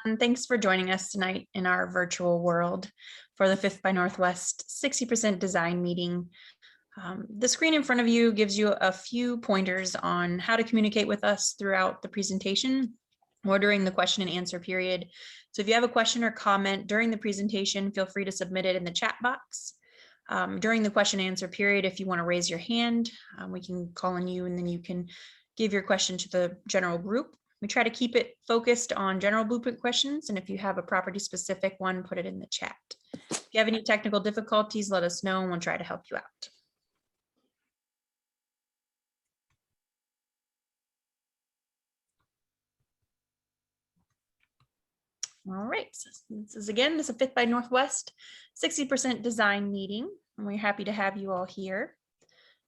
and thanks for joining us tonight in our virtual world for the Fifth by Northwest 60% design meeting. The screen in front of you gives you a few pointers on how to communicate with us throughout the presentation or during the question and answer period. So if you have a question or comment during the presentation, feel free to submit it in the chat box. During the question and answer period, if you want to raise your hand, we can call on you and then you can give your question to the general group. We try to keep it focused on general blueprint questions, and if you have a property specific one, put it in the chat. If you have any technical difficulties, let us know and we'll try to help you out. All right, so this is a Fifth by Northwest 60% design meeting, and we're happy to have you all here.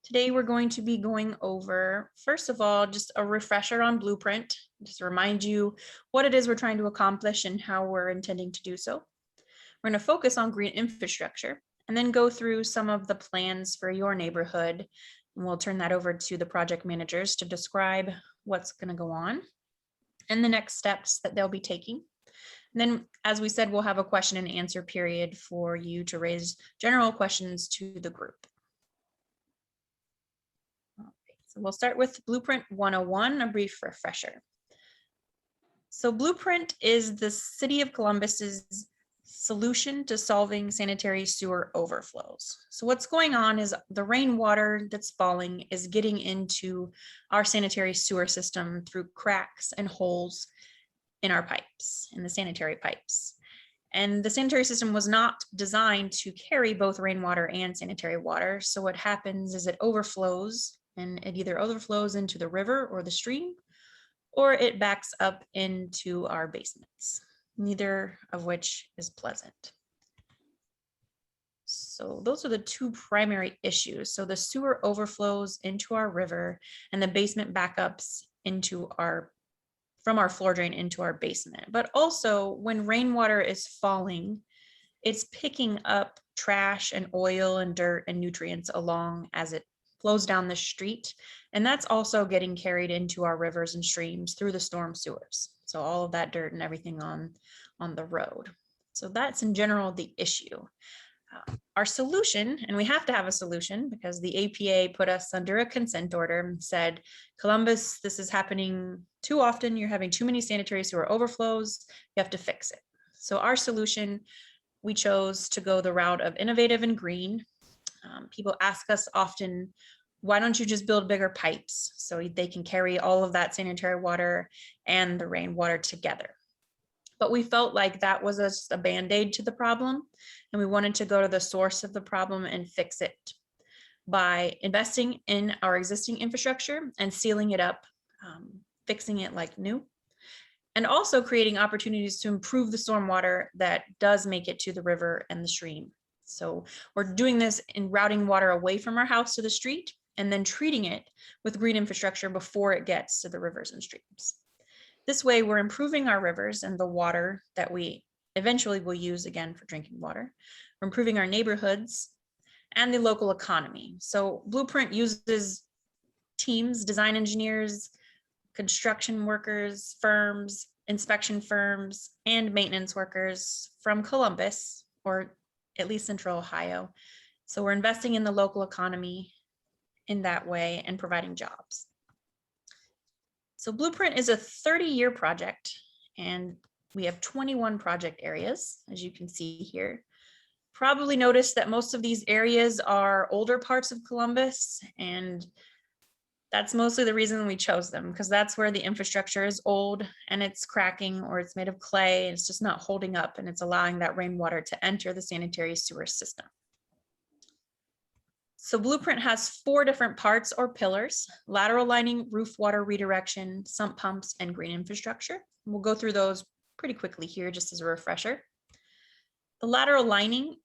Today, we're going to be going over, first of all, just a refresher on Blueprint, just to remind you what it is we're trying to accomplish and how we're intending to do so. We're going to focus on green infrastructure and then go through some of the plans for your neighborhood. And we'll turn that over to the project managers to describe what's going to go on and the next steps that they'll be taking. And then, as we said, we'll have a question and answer period for you to raise general questions to the group. So we'll start with Blueprint 101, a brief refresher. So Blueprint is the City of Columbus's solution to solving sanitary sewer overflows. So what's going on is the rainwater that's falling is getting into our sanitary sewer system through cracks and holes in our pipes, in the sanitary pipes. And the sanitary system was not designed to carry both rainwater and sanitary water. So what happens is it overflows, and it either overflows into the river or the stream, or it backs up into our basements, neither of which is pleasant. So those are the two primary issues. So the sewer overflows into our river and the basement backups into from our floor drain into our basement. But also when rainwater is falling, it's picking up trash and oil and dirt and nutrients along as it flows down the street. And that's also getting carried into our rivers and streams through the storm sewers. So all of that dirt and everything on the road. So that's in general the issue. Our solution, and we have to have a solution because the APA put us under a consent order and said, Columbus, this is happening too often. You're having too many sanitary sewer overflows. You have to fix it. So our solution, we chose to go the route of innovative and green. People ask us often, why don't you just build bigger pipes so they can carry all of that sanitary water and the rainwater together? But we felt like that was just a band-aid to the problem, and we wanted to go to the source of the problem and fix it by investing in our existing infrastructure and sealing it up, fixing it like new, and also creating opportunities to improve the stormwater that does make it to the river and the stream. So we're doing this in routing water away from our house to the street and then treating it with green infrastructure before it gets to the rivers and streams. This way, we're improving our rivers and the water that we eventually will use again for drinking water. We're improving our neighborhoods and the local economy. So Blueprint uses teams, design engineers, construction workers, firms, inspection firms, and maintenance workers from Columbus, or at least Central Ohio. So we're investing in the local economy in that way and providing jobs. So Blueprint is a 30-year project, and we have 21 project areas, as you can see here. Probably noticed that most of these areas are older parts of Columbus, and that's mostly the reason we chose them, because that's where the infrastructure is old and it's cracking or it's made of clay and it's just not holding up, and it's allowing that rainwater to enter the sanitary sewer system. So Blueprint has 4 different parts or pillars: lateral lining, roof water redirection, sump pumps, and green infrastructure. We'll go through those pretty quickly here just as a refresher. The lateral lining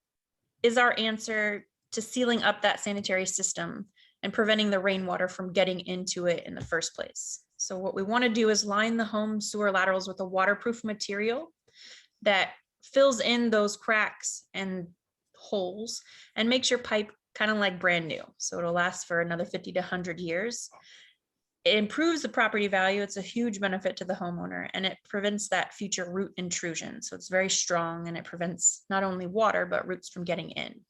is our answer to sealing up that sanitary system and preventing the rainwater from getting into it in the first place. So what we want to do is line the home sewer laterals with a waterproof material that fills in those cracks and holes and makes your pipe kind of like brand new. So it'll last for another 50 to 100 years. It improves the property value. It's a huge benefit to the homeowner, and it prevents that future root intrusion. So it's very strong, and it prevents not only water, but roots from getting in.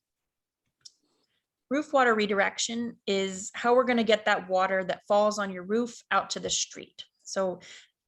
Roof water redirection is how we're going to get that water that falls on your roof out to the street. So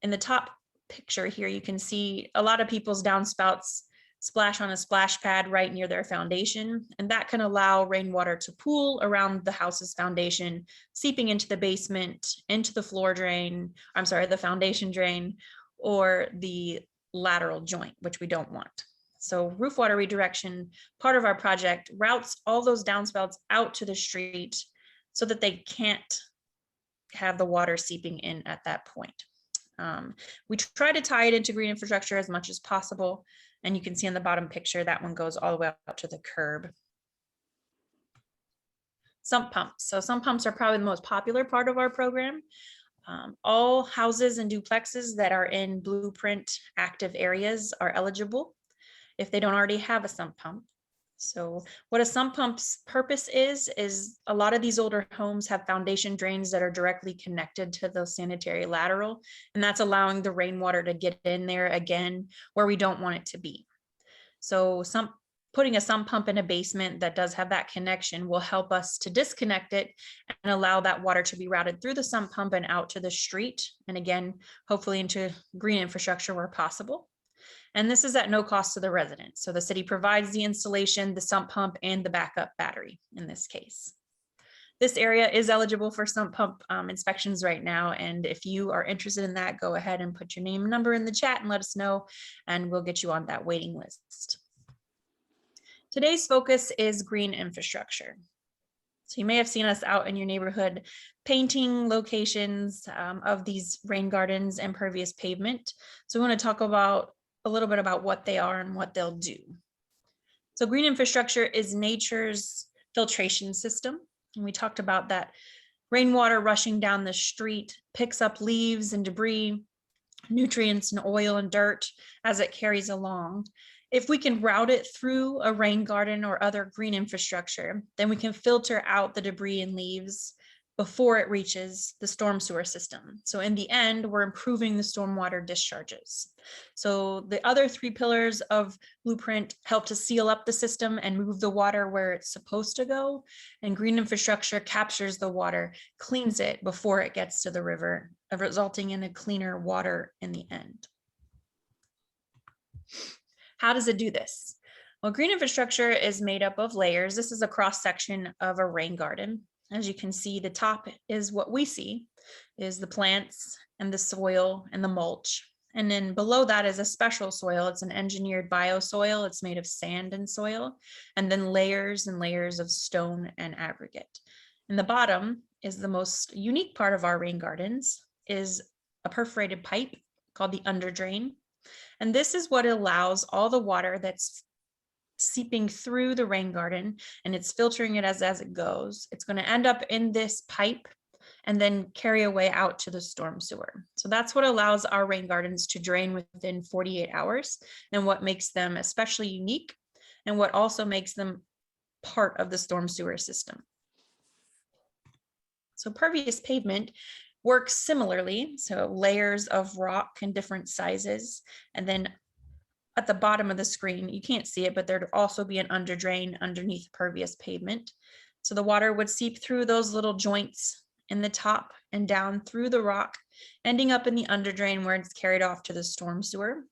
in the top picture here, you can see a lot of people's downspouts splash on a splash pad right near their foundation, and that can allow rainwater to pool around the house's foundation, seeping into the basement, into the floor drain, the foundation drain, or the lateral joint, which we don't want. So roof water redirection, part of our project, routes all those downspouts out to the street so that they can't have the water seeping in at that point. We try to tie it into green infrastructure as much as possible. And you can see in the bottom picture, that one goes all the way out to the curb. Sump pumps. So sump pumps are probably the most popular part of our program. All houses and duplexes that are in Blueprint active areas are eligible if they don't already have a sump pump. So what a sump pump's purpose is a lot of these older homes have foundation drains that are directly connected to the sanitary lateral, and that's allowing the rainwater to get in there again where we don't want it to be. So putting a sump pump in a basement that does have that connection will help us to disconnect it and allow that water to be routed through the sump pump and out to the street, and again, hopefully into green infrastructure where possible. And this is at no cost to the residents. So the city provides the installation, the sump pump, and the backup battery in this case. This area is eligible for sump pump inspections right now. And if you are interested in that, go ahead and put your name and number in the chat and let us know, and we'll get you on that waiting list. Today's focus is green infrastructure. So you may have seen us out in your neighborhood painting locations of these rain gardens and pervious pavement. So we want to talk about a little bit about what they are and what they'll do. So green infrastructure is nature's filtration system. And we talked about that rainwater rushing down the street picks up leaves and debris, nutrients and oil and dirt as it carries along. If we can route it through a rain garden or other green infrastructure, then we can filter out the debris and leaves before it reaches the storm sewer system. So in the end, we're improving the stormwater discharges. So the other three pillars of Blueprint help to seal up the system and move the water where it's supposed to go. And green infrastructure captures the water, cleans it before it gets to the river, resulting in a cleaner water in the end. How does it do this? Well, green infrastructure is made up of layers. This is a cross section of a rain garden. As you can see, the top is what we see, is the plants and the soil and the mulch. And then below that is a special soil. It's an engineered biosoil. It's made of sand and soil, and then layers and layers of stone and aggregate. And the bottom is the most unique part of our rain gardens, is a perforated pipe called the underdrain. And this is what allows all the water that's seeping through the rain garden, and it's filtering it as it goes. It's going to end up in this pipe and then carry away out to the storm sewer. So that's what allows our rain gardens to drain within 48 hours, and what makes them especially unique, and what also makes them part of the storm sewer system. So pervious pavement works similarly. So layers of rock in different sizes, and then at the bottom of the screen, you can't see it, but there'd also be an underdrain underneath pervious pavement. So the water would seep through those little joints in the top and down through the rock, ending up in the underdrain where it's carried off to the storm sewer.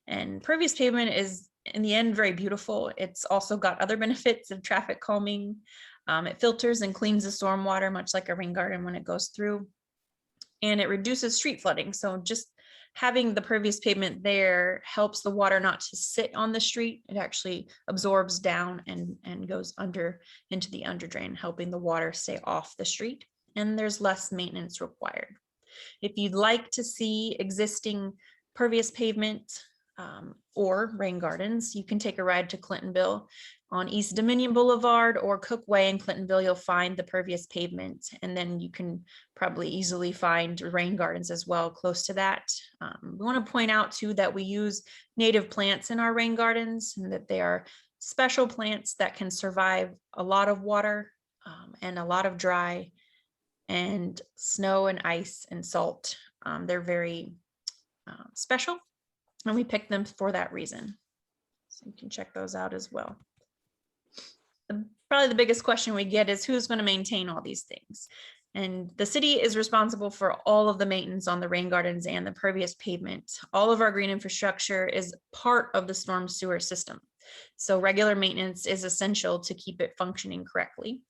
And pervious pavement is, in the end, very beautiful. It's also got other benefits of traffic calming. It filters and cleans the storm water, much like a rain garden when it goes through. And it reduces street flooding. So just having the pervious pavement there helps the water not to sit on the street. It actually absorbs down and goes under into the underdrain, helping the water stay off the street. And there's less maintenance required. If you'd like to see existing pervious pavement or rain gardens, you can take a ride to Clintonville on East Dominion Boulevard or Cook Way in Clintonville. You'll find the pervious pavement, and then you can probably easily find rain gardens as well close to that. We want to point out too that we use native plants in our rain gardens, and that they are special plants that can survive a lot of water and a lot of dry and snow and ice and salt. They're very special, and we picked them for that reason. So you can check those out as well. Probably the biggest question we get is who's going to maintain all these things? And the city is responsible for all of the maintenance on the rain gardens and the pervious pavement. All of our green infrastructure is part of the storm sewer system. So regular maintenance is essential to keep it functioning correctly.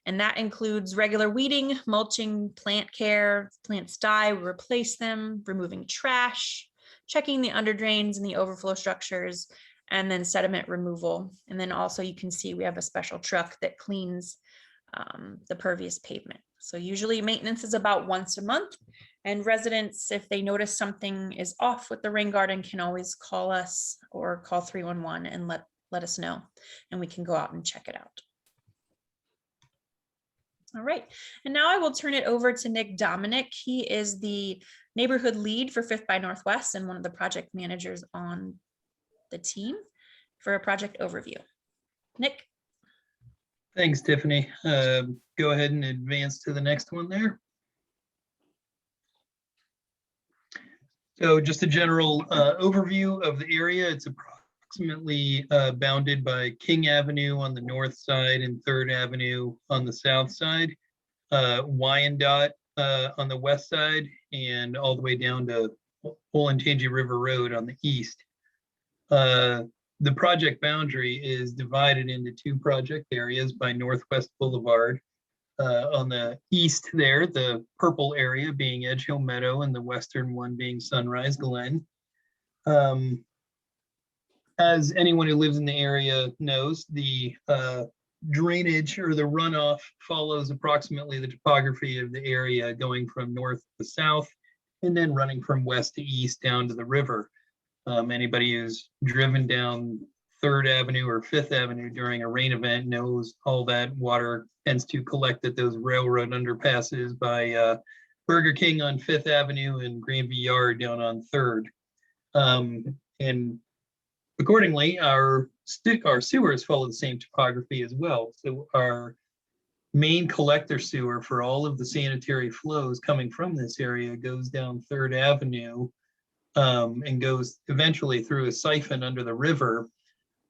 And that includes regular weeding, mulching, plant care. Plants die, we replace them, removing trash, checking the under drains and the overflow structures, and then sediment removal. And then also you can see we have a special truck that cleans the pervious pavement. So usually maintenance is about once a month, and residents, if they notice something is off with the rain garden, can always call us or call 311 and let us know, and we can go out and check it out. All right, and now I will turn it over to Nick Dominic. He is the neighborhood lead for Fifth by Northwest and one of the project managers on the team for a project overview. Nick. Thanks, Tiffany. Go ahead and advance to the next one there. So just a general overview of the area. It's approximately bounded by King Avenue on the north side and 3rd Avenue on the south side, Wyandotte on the west side, and all the way down to Olentangy River Road on the east. The project boundary is divided into 2 project areas by Northwest Boulevard. On the east there, the purple area being Edge Hill Meadow and the western one being Sunrise Glen. As anyone who lives in the area knows, the drainage or the runoff follows approximately the topography of the area, going from north to south and then running from west to east down to the river. Anybody who's driven down 3rd Avenue or 5th Avenue during a rain event knows all that water tends to collect at those railroad underpasses by Burger King on 5th Avenue and Granby Yard down on 3rd. And accordingly, our sewers follow the same topography as well. So our main collector sewer for all of the sanitary flows coming from this area goes down 3rd Avenue and goes eventually through a siphon under the river.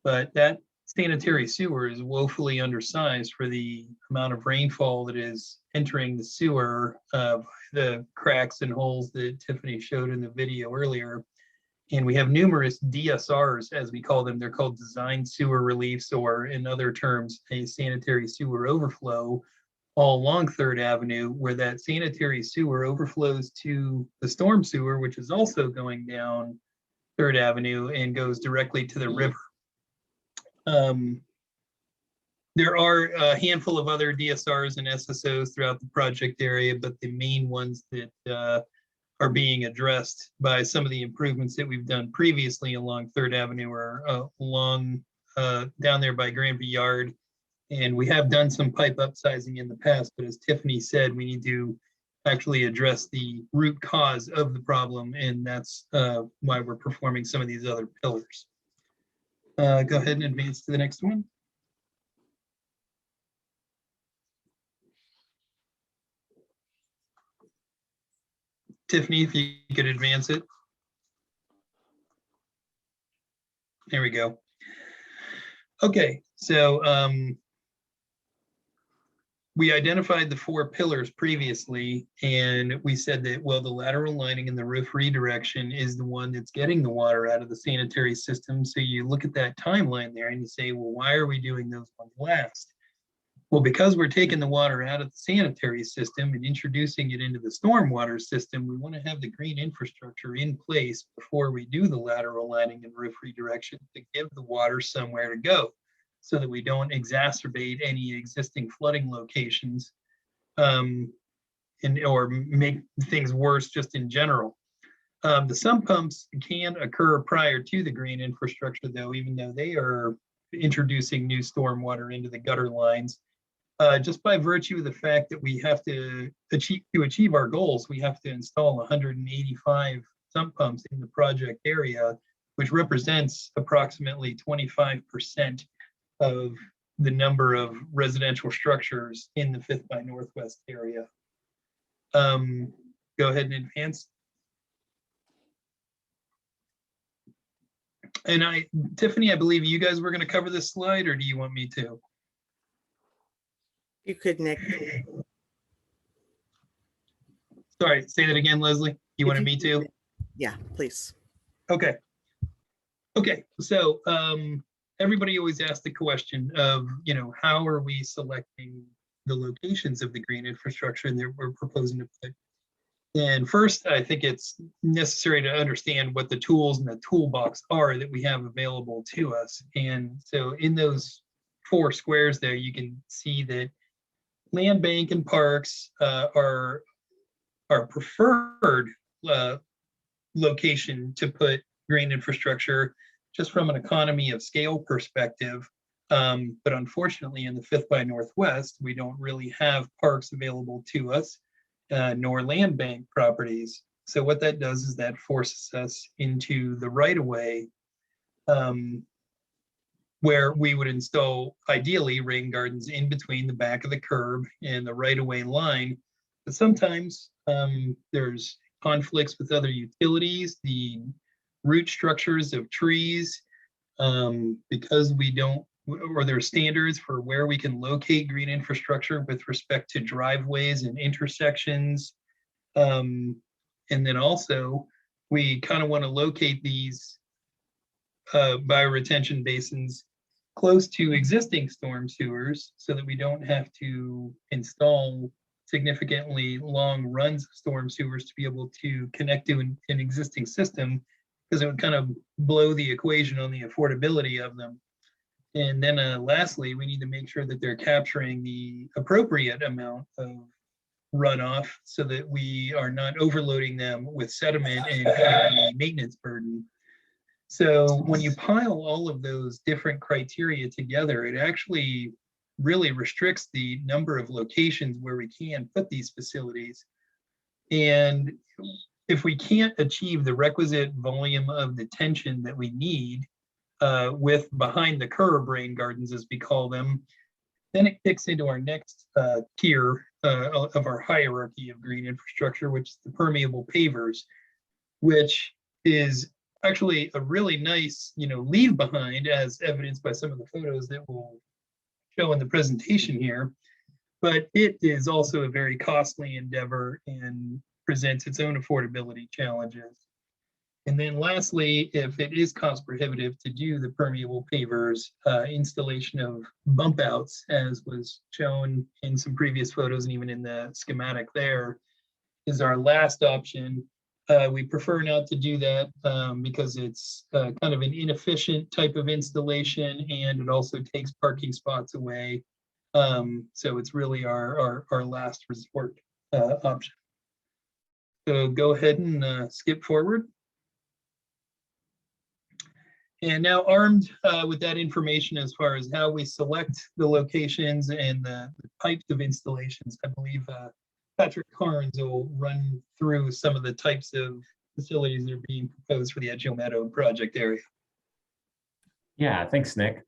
But that sanitary sewer is woefully undersized for the amount of rainfall that is entering the sewer, the cracks and holes that Tiffany showed in the video earlier. And we have numerous DSRs, as we call them. They're called design sewer reliefs, or in other terms, a sanitary sewer overflow all along 3rd Avenue, where that sanitary sewer overflows to the storm sewer, which is also going down 3rd Avenue and goes directly to the river. There are a handful of other DSRs and SSOs throughout the project area, but the main ones that are being addressed by some of the improvements that we've done previously along 3rd Avenue are along down there by Granby Yard. And we have done some pipe upsizing in the past, but as Tiffany said, we need to actually address the root cause of the problem, and that's why we're performing some of these other pillars. Go ahead and advance to the next one. Tiffany, if you could advance it. There we go. Okay, so we identified the 4 pillars previously, and we said that, well, the lateral lining and the roof redirection is the one that's getting the water out of the sanitary system. So you look at that timeline there and you say, well, why are we doing those ones last? Well, because we're taking the water out of the sanitary system and introducing it into the stormwater system, we want to have the green infrastructure in place before we do the lateral lining and roof redirection to give the water somewhere to go, so that we don't exacerbate any existing flooding locations or make things worse just in general. The sump pumps can occur prior to the green infrastructure, though, even though they are introducing new stormwater into the gutter lines. Just by virtue of the fact that we have to achieve our goals, we have to install 185 sump pumps in the project area, which represents approximately 25% of the number of residential structures in the Fifth by Northwest area. Go ahead and advance. And Tiffany, I believe you guys were going to cover this slide, or do you want me to? You could, Nick. Sorry, say that again, Leslie. You wanted me to? Yeah, please. Okay. Okay, so everybody always asks the question of, how are we selecting the locations of the green infrastructure that we're proposing to put? And first, I think it's necessary to understand what the tools in the toolbox are that we have available to us. And so in those 4 squares there, you can see that land bank and parks are our preferred location to put green infrastructure, just from an economy of scale perspective. But unfortunately, in the 5th by Northwest, we don't really have parks available to us, nor land bank properties. So what that does is that forces us into the right-of-way, where we would install, ideally, rain gardens in between the back of the curb and the right-of-way line. But sometimes there's conflicts with other utilities, the root structures of trees, because we don't, or there are standards for where we can locate green infrastructure with respect to driveways and intersections. And then also, we kind of want to locate these bioretention basins close to existing storm sewers so that we don't have to install significantly long runs of storm sewers to be able to connect to an existing system, because it would kind of blow the equation on the affordability of them. And then lastly, we need to make sure that they're capturing the appropriate amount of runoff so that we are not overloading them with sediment and having a maintenance burden. So when you pile all of those different criteria together, it actually really restricts the number of locations where we can put these facilities. And if we can't achieve the requisite volume of detention that we need with behind the curb rain gardens, as we call them, then it kicks into our next tier of our hierarchy of green infrastructure, which is the permeable pavers, which is actually a really nice, leave behind, as evidenced by some of the photos that we'll show in the presentation here. But it is also a very costly endeavor and presents its own affordability challenges. And then lastly, if it is cost prohibitive to do the permeable pavers, installation of bump outs, as was shown in some previous photos and even in the schematic there, is our last option. We prefer not to do that because it's kind of an inefficient type of installation, and it also takes parking spots away. So it's really our last resort option. So go ahead and skip forward. And now, armed with that information as far as how we select the locations and the types of installations, I believe Patrick Carnes will run through some of the types of facilities that are being proposed for the Edge Hill Meadow project area. Yeah, thanks, Nick.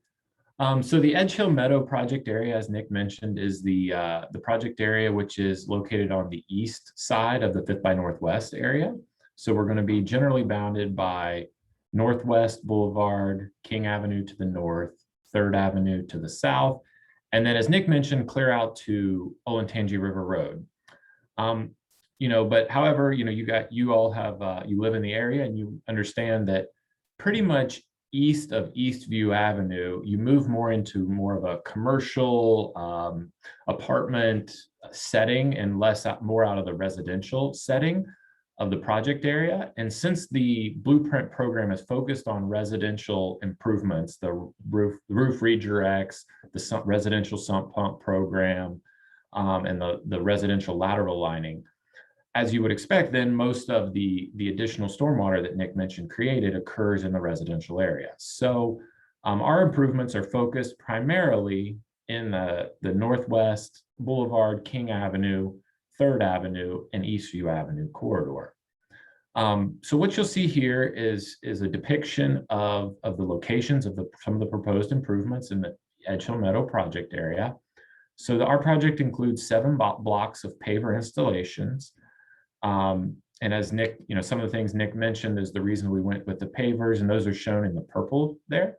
So the Edge Hill Meadow project area, as Nick mentioned, is the project area which is located on the east side of the 5th by Northwest area. So we're going to be generally bounded by Northwest Boulevard, King Avenue to the north, 3rd Avenue to the south, and then, as Nick mentioned, clear out to Olentangy River Road. But however, you all have, you live in the area and you understand that pretty much east of Eastview Avenue, you move more into more of a commercial apartment setting and more out of the residential setting of the project area. And since the Blueprint program is focused on residential improvements, the roof redirects, the residential sump pump program, and the residential lateral lining, as you would expect, then most of the additional stormwater that Nick mentioned created occurs in the residential area. So our improvements are focused primarily in the Northwest Boulevard, King Avenue, 3rd Avenue, and Eastview Avenue corridor. So what you'll see here is a depiction of the locations of some of the proposed improvements in the Edge Hill Meadow project area. So our project includes 7 blocks of paver installations. And as Nick, some of the things Nick mentioned is the reason we went with the pavers, and those are shown in the purple there.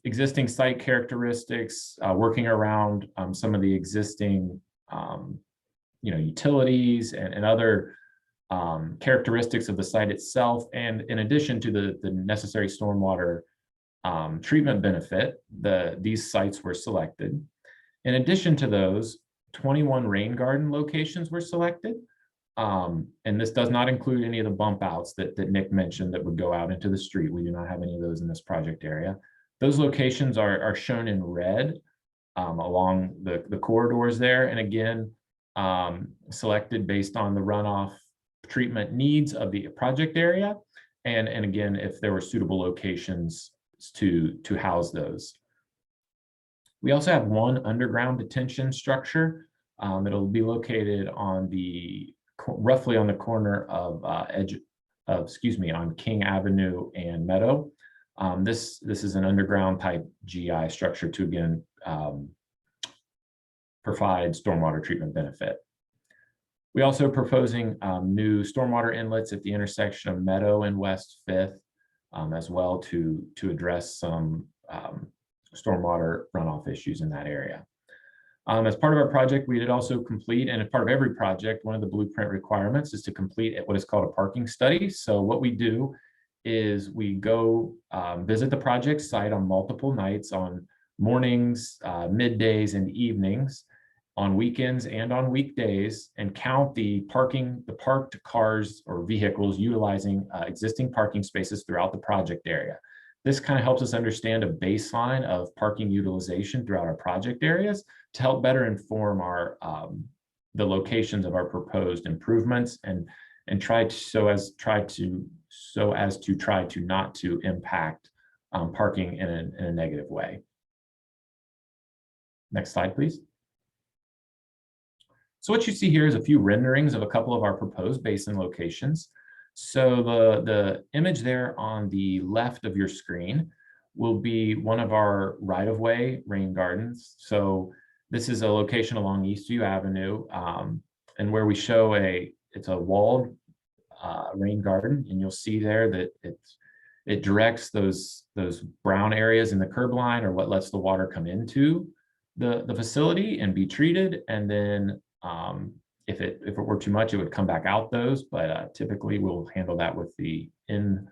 Existing site characteristics, working around some of the existing, utilities and other characteristics of the site itself. And in addition to the necessary stormwater treatment benefit, these sites were selected. In addition to those, 21 rain garden locations were selected. And this does not include any of the bump outs that Nick mentioned that would go out into the street. We do not have any of those in this project area. Those locations are shown in red along the corridors there. And again, selected based on the runoff treatment needs of the project area. And again, if there were suitable locations to house those. We also have one underground detention structure. It'll be located on roughly on the corner of on King Avenue and Meadow. This is an underground type GI structure to again provide stormwater treatment benefit. We also are proposing new stormwater inlets at the intersection of Meadow and West 5th, as well to address some stormwater runoff issues in that area. As part of our project, we did also complete, and as part of every project, one of the blueprint requirements is to complete what is called a parking study. So what we do is we go visit the project site on multiple nights, on mornings, middays, and evenings, on weekends and on weekdays, and count the parked cars or vehicles utilizing existing parking spaces throughout the project area. This kind of helps us understand a baseline of parking utilization throughout our project areas to help better inform our the locations of our proposed improvements and try to not to impact parking in a negative way. Next slide, please. So what you see here is a few renderings of a couple of our proposed basin locations. So the image there on the left of your screen will be one of our right-of-way rain gardens. So this is a location along Eastview Avenue, and where we show it's a walled rain garden, and you'll see there that it directs those brown areas in the curb line, or what lets the water come into the facility and be treated, and then if it were too much, it would come back out those, but typically we'll handle that with the in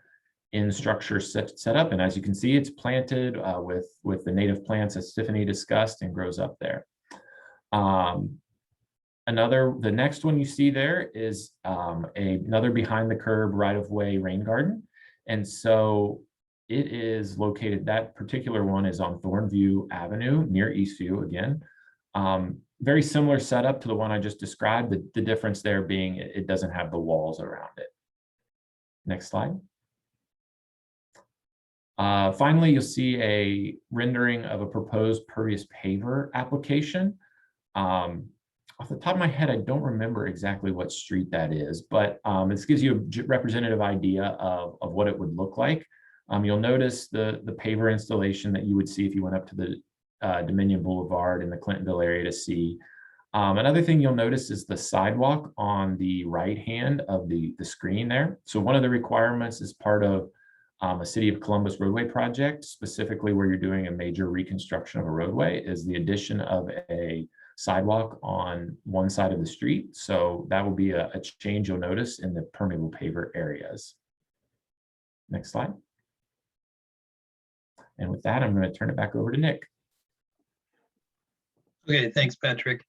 structure set up. And as you can see, it's planted with the native plants as Tiffany discussed, and grows up there. The next one you see there is another behind the curb right-of-way rain garden. And so it is located, that particular one is on Thornview Avenue near Eastview again. Very similar setup to the one I just described, the difference there being it doesn't have the walls around it. Next slide. Finally, you'll see a rendering of a proposed pervious paver application. Off the top of my head, I don't remember exactly what street that is, but this gives you a representative idea of what it would look like. You'll notice the paver installation that you would see if you went up to the Dominion Boulevard in the Clintonville area to see. Another thing you'll notice is the sidewalk on the right hand of the screen there. So one of the requirements is part of a City of Columbus roadway project, specifically where you're doing a major reconstruction of a roadway, is the addition of a sidewalk on one side of the street. So that will be a change you'll notice in the permeable paver areas. Next slide. And with that, I'm going to turn it back over to Nick. Okay, thanks, Patrick.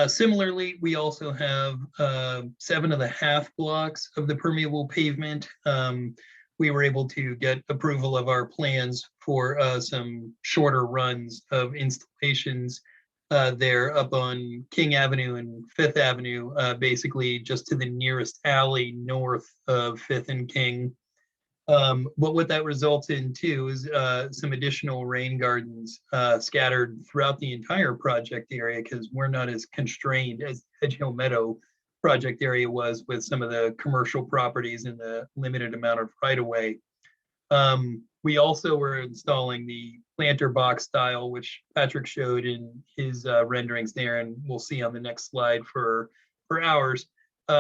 Similarly, we also have 7.5 blocks of the permeable pavement. We were able to get approval of our plans for some shorter runs of installations there up on King Avenue and 5th Avenue, basically just to the nearest alley north of 5th and King. But what that results in too is some additional rain gardens scattered throughout the entire project area, because we're not as constrained as Edge Hill Meadow project area was with some of the commercial properties and the limited amount of right-of-way. We also were installing the planter box style, which Patrick showed in his renderings there, and we'll see on the next slide for ours.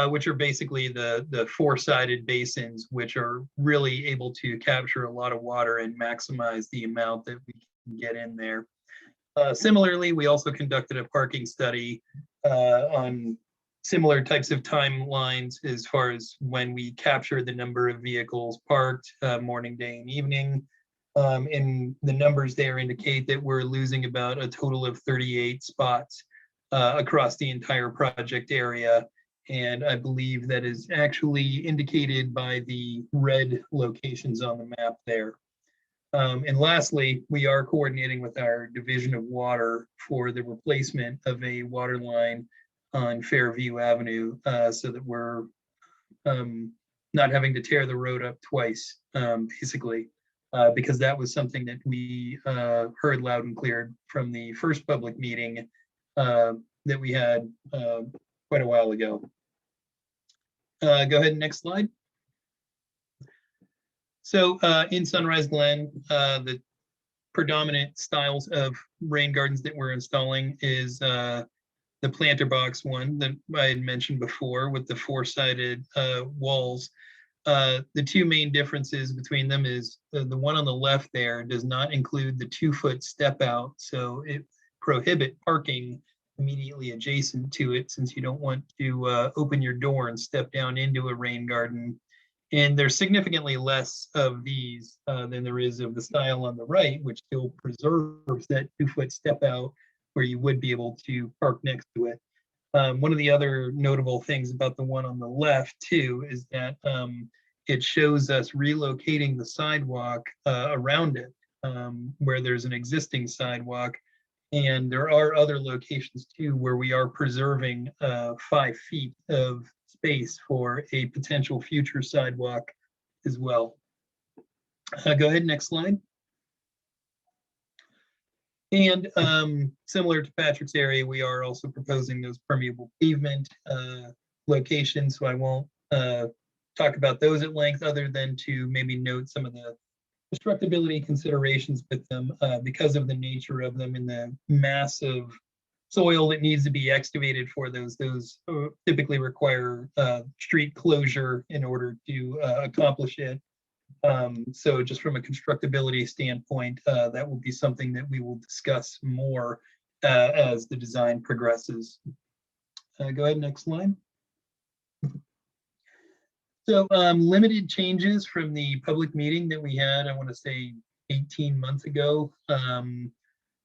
which are basically the four-sided basins, which are really able to capture a lot of water and maximize the amount that we can get in there. Similarly, we also conducted a parking study on similar types of timelines as far as when we capture the number of vehicles parked morning, day, and evening. And the numbers there indicate that we're losing about a total of 38 spots across the entire project area. And I believe that is actually indicated by the red locations on the map there. And lastly, we are coordinating with our Division of Water for the replacement of a water line on Fairview Avenue so that we're not having to tear the road up twice, basically, because that was something that we heard loud and clear from the first public meeting that we had quite a while ago. Go ahead, next slide. So in Sunrise Glen, the predominant styles of rain gardens that we're installing is the planter box one that I had mentioned before with the four-sided walls. The two main differences between them is the one on the left there does not include the 2-foot step out. So it prohibits parking immediately adjacent to it since you don't want to open your door and step down into a rain garden. And there's significantly less of these than there is of the style on the right, which still preserves that 2-foot step out where you would be able to park next to it. One of the other notable things about the one on the left too is that it shows us relocating the sidewalk around it where there's an existing sidewalk. And there are other locations too where we are preserving 5 feet of space for a potential future sidewalk as well. Go ahead, next slide. And similar to Patrick's area, we are also proposing those permeable pavement locations. So I won't talk about those at length other than to maybe note some of the constructability considerations with them because of the nature of them and the massive soil that needs to be excavated for those. Those typically require street closure in order to accomplish it. So just from a constructability standpoint, that will be something that we will discuss more as the design progresses. Go ahead, next slide. So limited changes from the public meeting that we had, I want to say 18 months ago.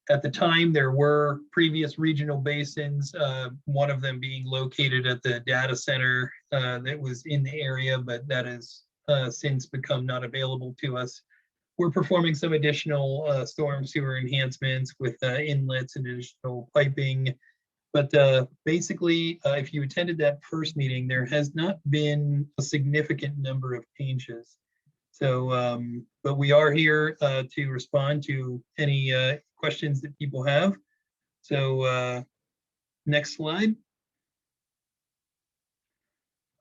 At the time, there were previous regional basins, one of them being located at the data center that was in the area, but that has since become not available to us. We're performing some additional storm sewer enhancements with inlets and additional piping. But basically, if you attended that first meeting, there has not been a significant number of changes. So, but we are here to respond to any questions that people have. So next slide.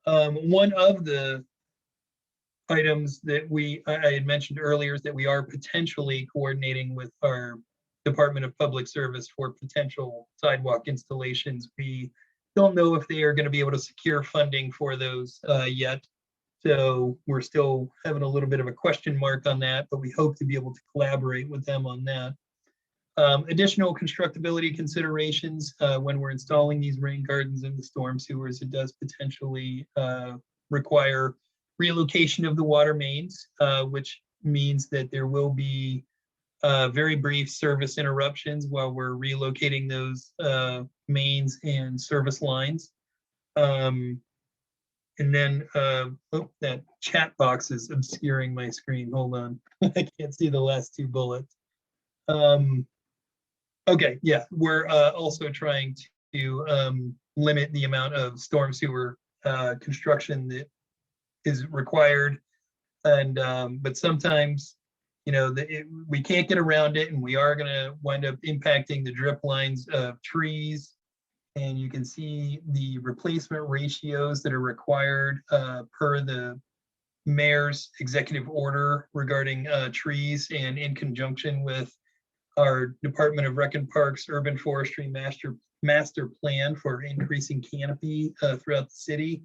One of the items that I had mentioned earlier is that we are potentially coordinating with our Department of Public Service for potential sidewalk installations. We don't know if they are going to be able to secure funding for those yet. So we're still having a little bit of a question mark on that, but we hope to be able to collaborate with them on that. Additional constructability considerations when we're installing these rain gardens in the storm sewers, it does potentially require relocation of the water mains, which means that there will be very brief service interruptions while we're relocating those mains and service lines. And then, oh, that chat box is obscuring my screen. Hold on, I can't see the last 2 bullets. Okay, yeah, we're also trying to limit the amount of storm sewer construction that is required. And but sometimes, you know, we can't get around it, and we are going to wind up impacting the drip lines of trees. And you can see the replacement ratios that are required per the mayor's executive order regarding trees, and in conjunction with our Department of Rec and Parks Urban Forestry Master Plan for increasing canopy throughout the city.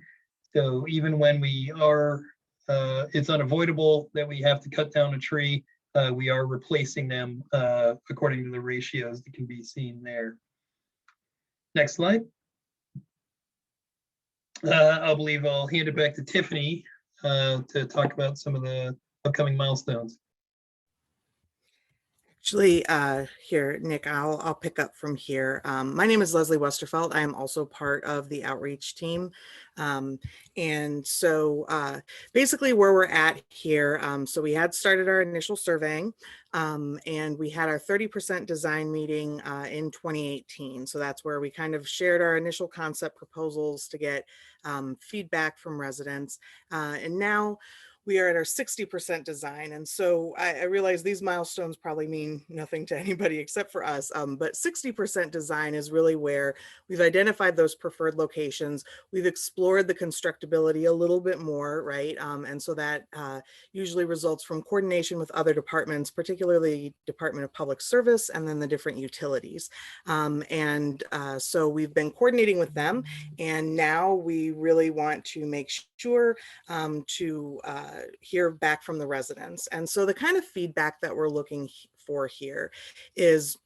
So even when we are, it's unavoidable that we have to cut down a tree, we are replacing them according to the ratios that can be seen there. Next slide. I believe I'll hand it back to Tiffany to talk about some of the upcoming milestones. Actually, here, Nick, I'll pick up from here. My name is Leslie Westerfeld. I am also part of the outreach team. And so basically where we're at here, so we had started our initial surveying and we had our 30% design meeting in 2018. So that's where we kind of shared our initial concept proposals to get feedback from residents. And now we are at our 60% design. And so I realize these milestones probably mean nothing to anybody except for us, but 60% design is really where we've identified those preferred locations. We've explored the constructability a little bit more, right? And so that usually results from coordination with other departments, particularly Department of Public Service, and then the different utilities. So we've been coordinating with them, and now we really want to make sure to hear back from the residents. And so the kind of feedback that we're looking for here is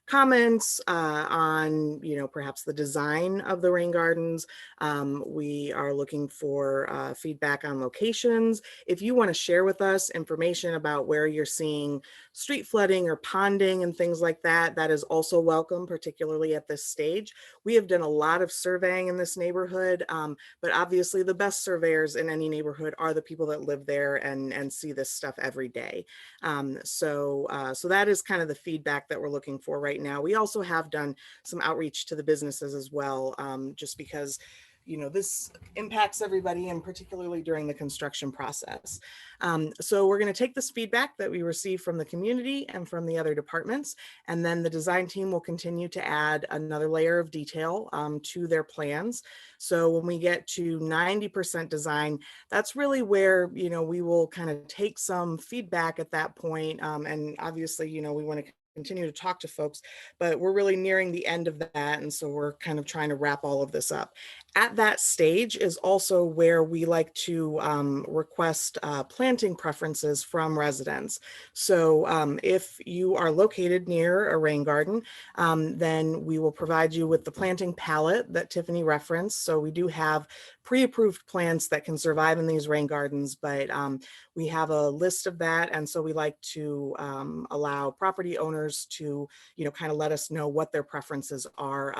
comments on, perhaps the design of the rain gardens. We are looking for feedback on locations. If you want to share with us information about where you're seeing street flooding or ponding and things like that, that is also welcome, particularly at this stage. We have done a lot of surveying in this neighborhood, but obviously the best surveyors in any neighborhood are the people that live there and see this stuff every day. So that is kind of the feedback that we're looking for right now. We also have done some outreach to the businesses as well, just because this impacts everybody, and particularly during the construction process. So we're going to take this feedback that we receive from the community and from the other departments, and then the design team will continue to add another layer of detail to their plans. So when we get to 90% design, that's really where, we will kind of take some feedback at that point. And obviously, we want to continue to talk to folks, but we're really nearing the end of that. And so we're kind of trying to wrap all of this up. At that stage is also where we like to request planting preferences from residents. So if you are located near a rain garden, then we will provide you with the planting palette that Tiffany referenced. So we do have pre-approved plants that can survive in these rain gardens, but we have a list of that. And so we like to allow property owners to, kind of let us know what their preferences are.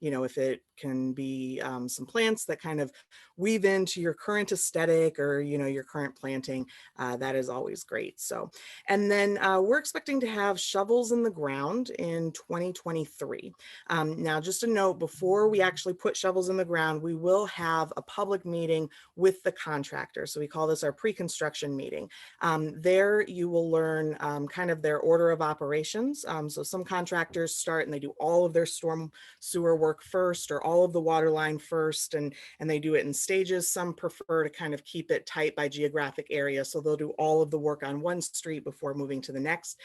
If it can be some plants that kind of weave into your current aesthetic or, your current planting, that is always great. So, and then we're expecting to have shovels in the ground in 2023. Now, just a note, before we actually put shovels in the ground, we will have a public meeting with the contractor. So we call this our pre-construction meeting. There you will learn kind of their order of operations. So some contractors start and they do all of their storm sewer work first, or all of the water line first, and they do it in stages. Some prefer to kind of keep it tight by geographic area. So they'll do all of the work on one street before moving to the next.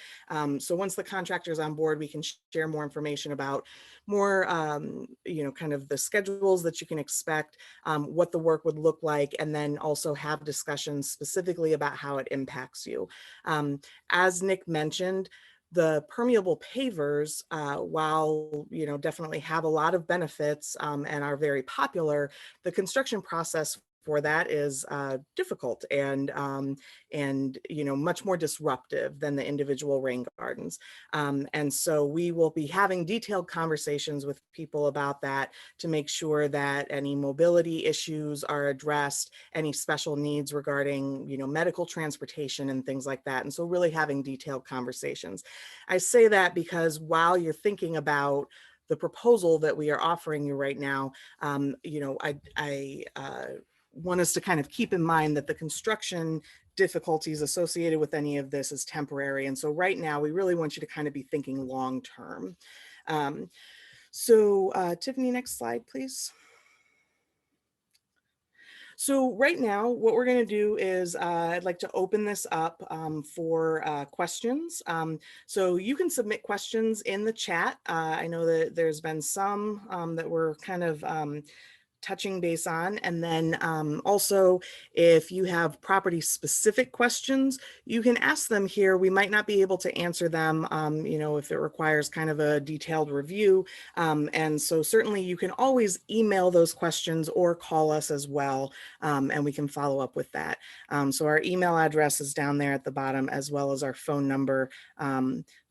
So once the contractor's on board, we can share more information about more, kind of the schedules that you can expect, what the work would look like, and then also have discussions specifically about how it impacts you. As Nick mentioned, the permeable pavers, while definitely have a lot of benefits and are very popular, the construction process for that is difficult and much more disruptive than the individual rain gardens. And so we will be having detailed conversations with people about that to make sure that any mobility issues are addressed, any special needs regarding medical transportation and things like that. And so really having detailed conversations. I say that because while you're thinking about the proposal that we are offering you right now, I want us to kind of keep in mind that the construction difficulties associated with any of this is temporary. And so right now we really want you to kind of be thinking long-term. So Tiffany, next slide, please. So right now, what we're going to do is I'd like to open this up for questions. So you can submit questions in the chat. I know that there's been some that we're kind of touching base on. And then also, if you have property specific questions, you can ask them here. We might not be able to answer them, you know, if it requires kind of a detailed review. And so certainly you can always email those questions or call us as well, and we can follow up with that. So our email address is down there at the bottom, as well as our phone number.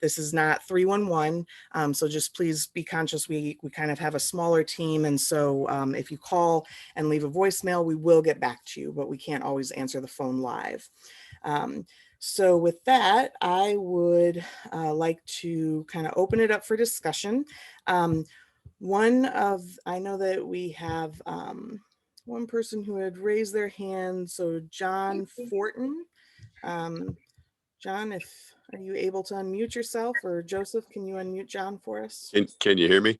This is not 311, so just please be conscious. We kind of have a smaller team, and so if you call and leave a voicemail, we will get back to you, but we can't always answer the phone live. So with that, I would like to kind of open it up for discussion. I know that we have one person who had raised their hand, so John Fortin. John, are you able to unmute yourself, or Joseph, can you unmute John for us? Can you hear me?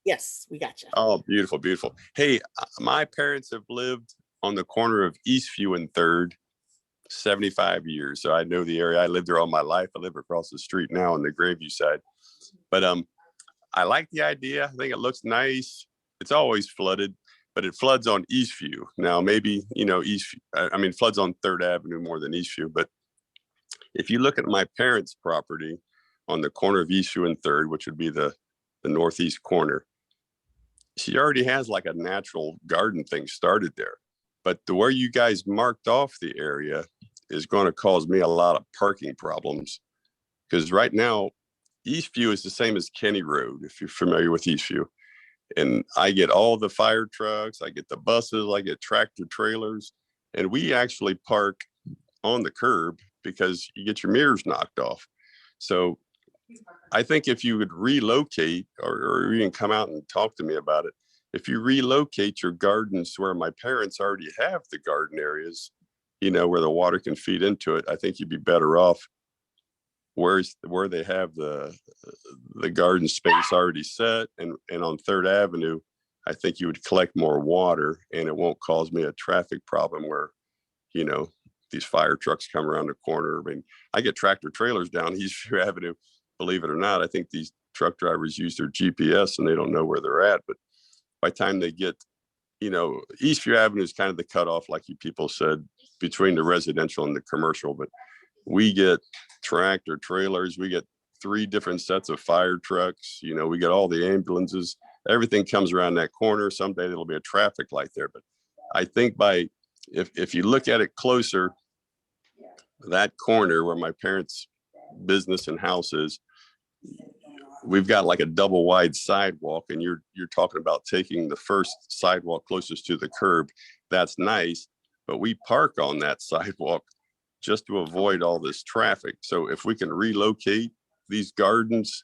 Yes, we got you. Oh, beautiful, beautiful. Hey, my parents have lived on the corner of Eastview and 3rd 75 years. So I know the area. I lived there all my life. I live across the street now on the Grandview side. But I like the idea. I think it looks nice. It's always flooded, but it floods on Eastview. Now, maybe, you know, floods on 3rd Avenue more than Eastview. But if you look at my parents' property on the corner of Eastview and 3rd, which would be the northeast corner, she already has like a natural garden thing started there. But the way you guys marked off the area is going to cause me a lot of parking problems. Because right now, Eastview is the same as Kenny Road, if you're familiar with Eastview. And I get all the fire trucks, I get the buses, I get tractor trailers, and we actually park on the curb because you get your mirrors knocked off. So I think if you would relocate or even come out and talk to me about it, if you relocate your gardens where my parents already have the garden areas, you know, where the water can feed into it, I think you'd be better off where they have the garden space already set. And on 3rd Avenue, I think you would collect more water and it won't cause me a traffic problem where, you know, these fire trucks come around the corner. I mean, I get tractor trailers down Eastview Avenue. Believe it or not, I think these truck drivers use their GPS and they don't know where they're at. But by the time they get, you know, Eastview Avenue is kind of the cutoff, like you people said, between the residential and the commercial. But we get tractor trailers, we get 3 different sets of fire trucks, you know, we get all the ambulances, everything comes around that corner. Someday there'll be a traffic light there. But I think if you look at it closer, that corner where my parents' business and house is, we've got like a double wide sidewalk, and you're talking about taking the first sidewalk closest to the curb. That's nice, but we park on that sidewalk just to avoid all this traffic. So if we can relocate these gardens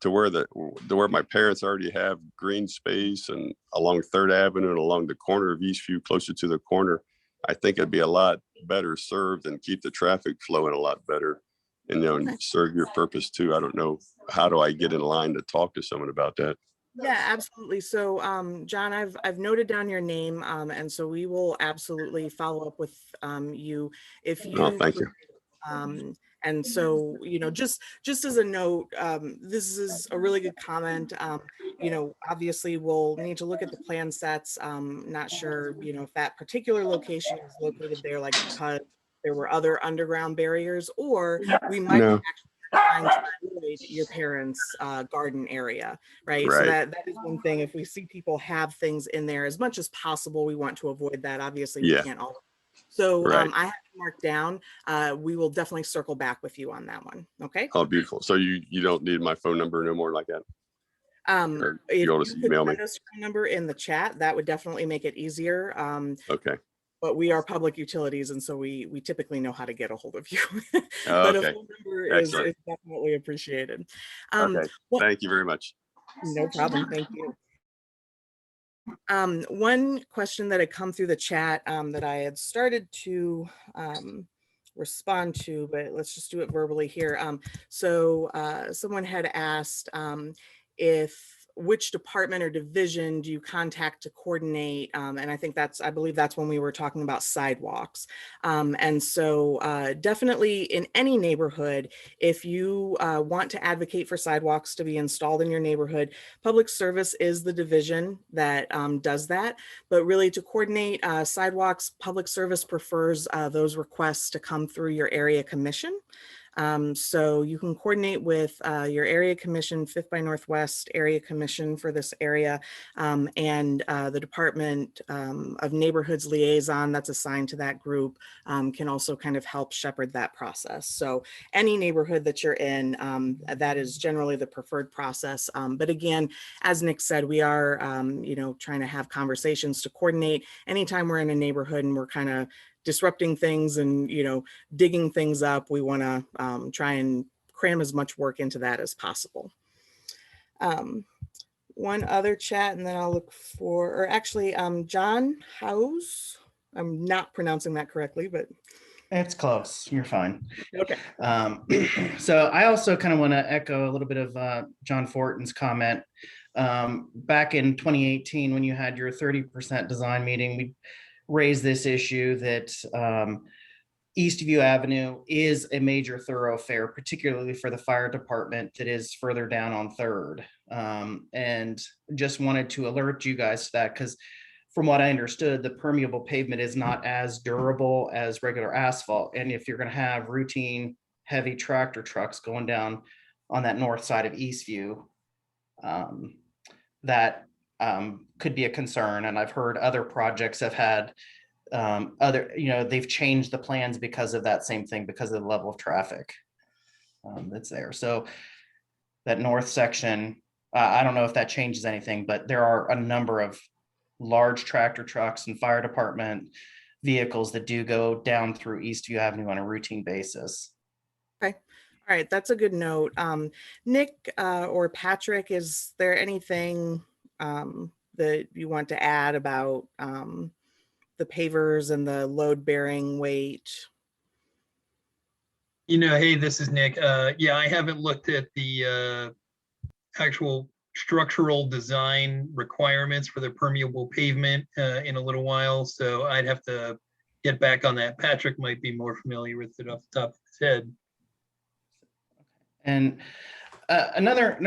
to where my parents already have green space and along 3rd Avenue and along the corner of Eastview, closer to the corner, I think it'd be a lot better served and keep the traffic flowing a lot better, and, you know, and serve your purpose too. I don't know, how do I get in line to talk to someone about that? Yeah, absolutely. So, John, I've noted down your name, and so we will absolutely follow up with you if you. Oh, thank you. And so, you know, just as a note, this is a really good comment. You know, obviously we'll need to look at the plan sets. Not sure, you know, if that particular location is located there, like because there were other underground barriers, or we might No. actually trying to avoid your parents' garden area, right? So Right. that is one thing. If we see people have things in there, as much as possible, we want to avoid that. Obviously, we Yeah. can't all. So Right. I have it marked down. We will definitely circle back with you on that one. Okay. Oh, beautiful. So you don't need my phone number no more like that? Or If you'll you just could email me? send us your phone number in the chat, that would definitely make it easier. Okay. But we are public utilities, and so we typically know how to get a hold of you. Oh, But a okay. phone number is Excellent. definitely appreciated. Okay. Well, Thank you very much. no problem. Thank you. One question that had come through the chat that I had started to respond to, but let's just do it verbally here. So someone had asked if which department or division do you contact to coordinate? And I believe that's when we were talking about sidewalks. And so definitely in any neighborhood, if you want to advocate for sidewalks to be installed in your neighborhood, Public Service is the division that does that. But really to coordinate sidewalks, Public Service prefers those requests to come through your area commission. So you can coordinate with your area commission, 5th by Northwest area commission for this area, and the Department of Neighborhoods liaison that's assigned to that group can also kind of help shepherd that process. So any neighborhood that you're in, that is generally the preferred process. But again, as Nick said, we are, trying to have conversations to coordinate anytime we're in a neighborhood and we're kind of disrupting things and, digging things up. We want to try and cram as much work into that as possible. One other chat, and then I'll look for, or actually, John House. I'm not pronouncing that correctly, but. It's close. You're fine. Okay. So I also kind of want to echo a little bit of John Fortin's comment. Back in 2018, when you had your 30% design meeting, we raised this issue that Eastview Avenue is a major thoroughfare, particularly for the fire department that is further down on 3rd. And just wanted to alert you guys to that, because from what I understood, the permeable pavement is not as durable as regular asphalt. And if you're going to have routine heavy tractor trucks going down on that north side of Eastview, that could be a concern. And I've heard other projects have had they've changed the plans because of that same thing, because of the level of traffic that's there. So that north section, I don't know if that changes anything, but there are a number of large tractor trucks and fire department vehicles that do go down through Eastview Avenue on a routine basis. Okay. All right. That's a good note. Nick or Patrick, is there anything that you want to add about the pavers and the load bearing weight? Hey, this is Nick. Yeah, I haven't looked at the actual structural design requirements for the permeable pavement in a little while, so I'd have to get back on that. Patrick might be more familiar with it off the top of his head. And another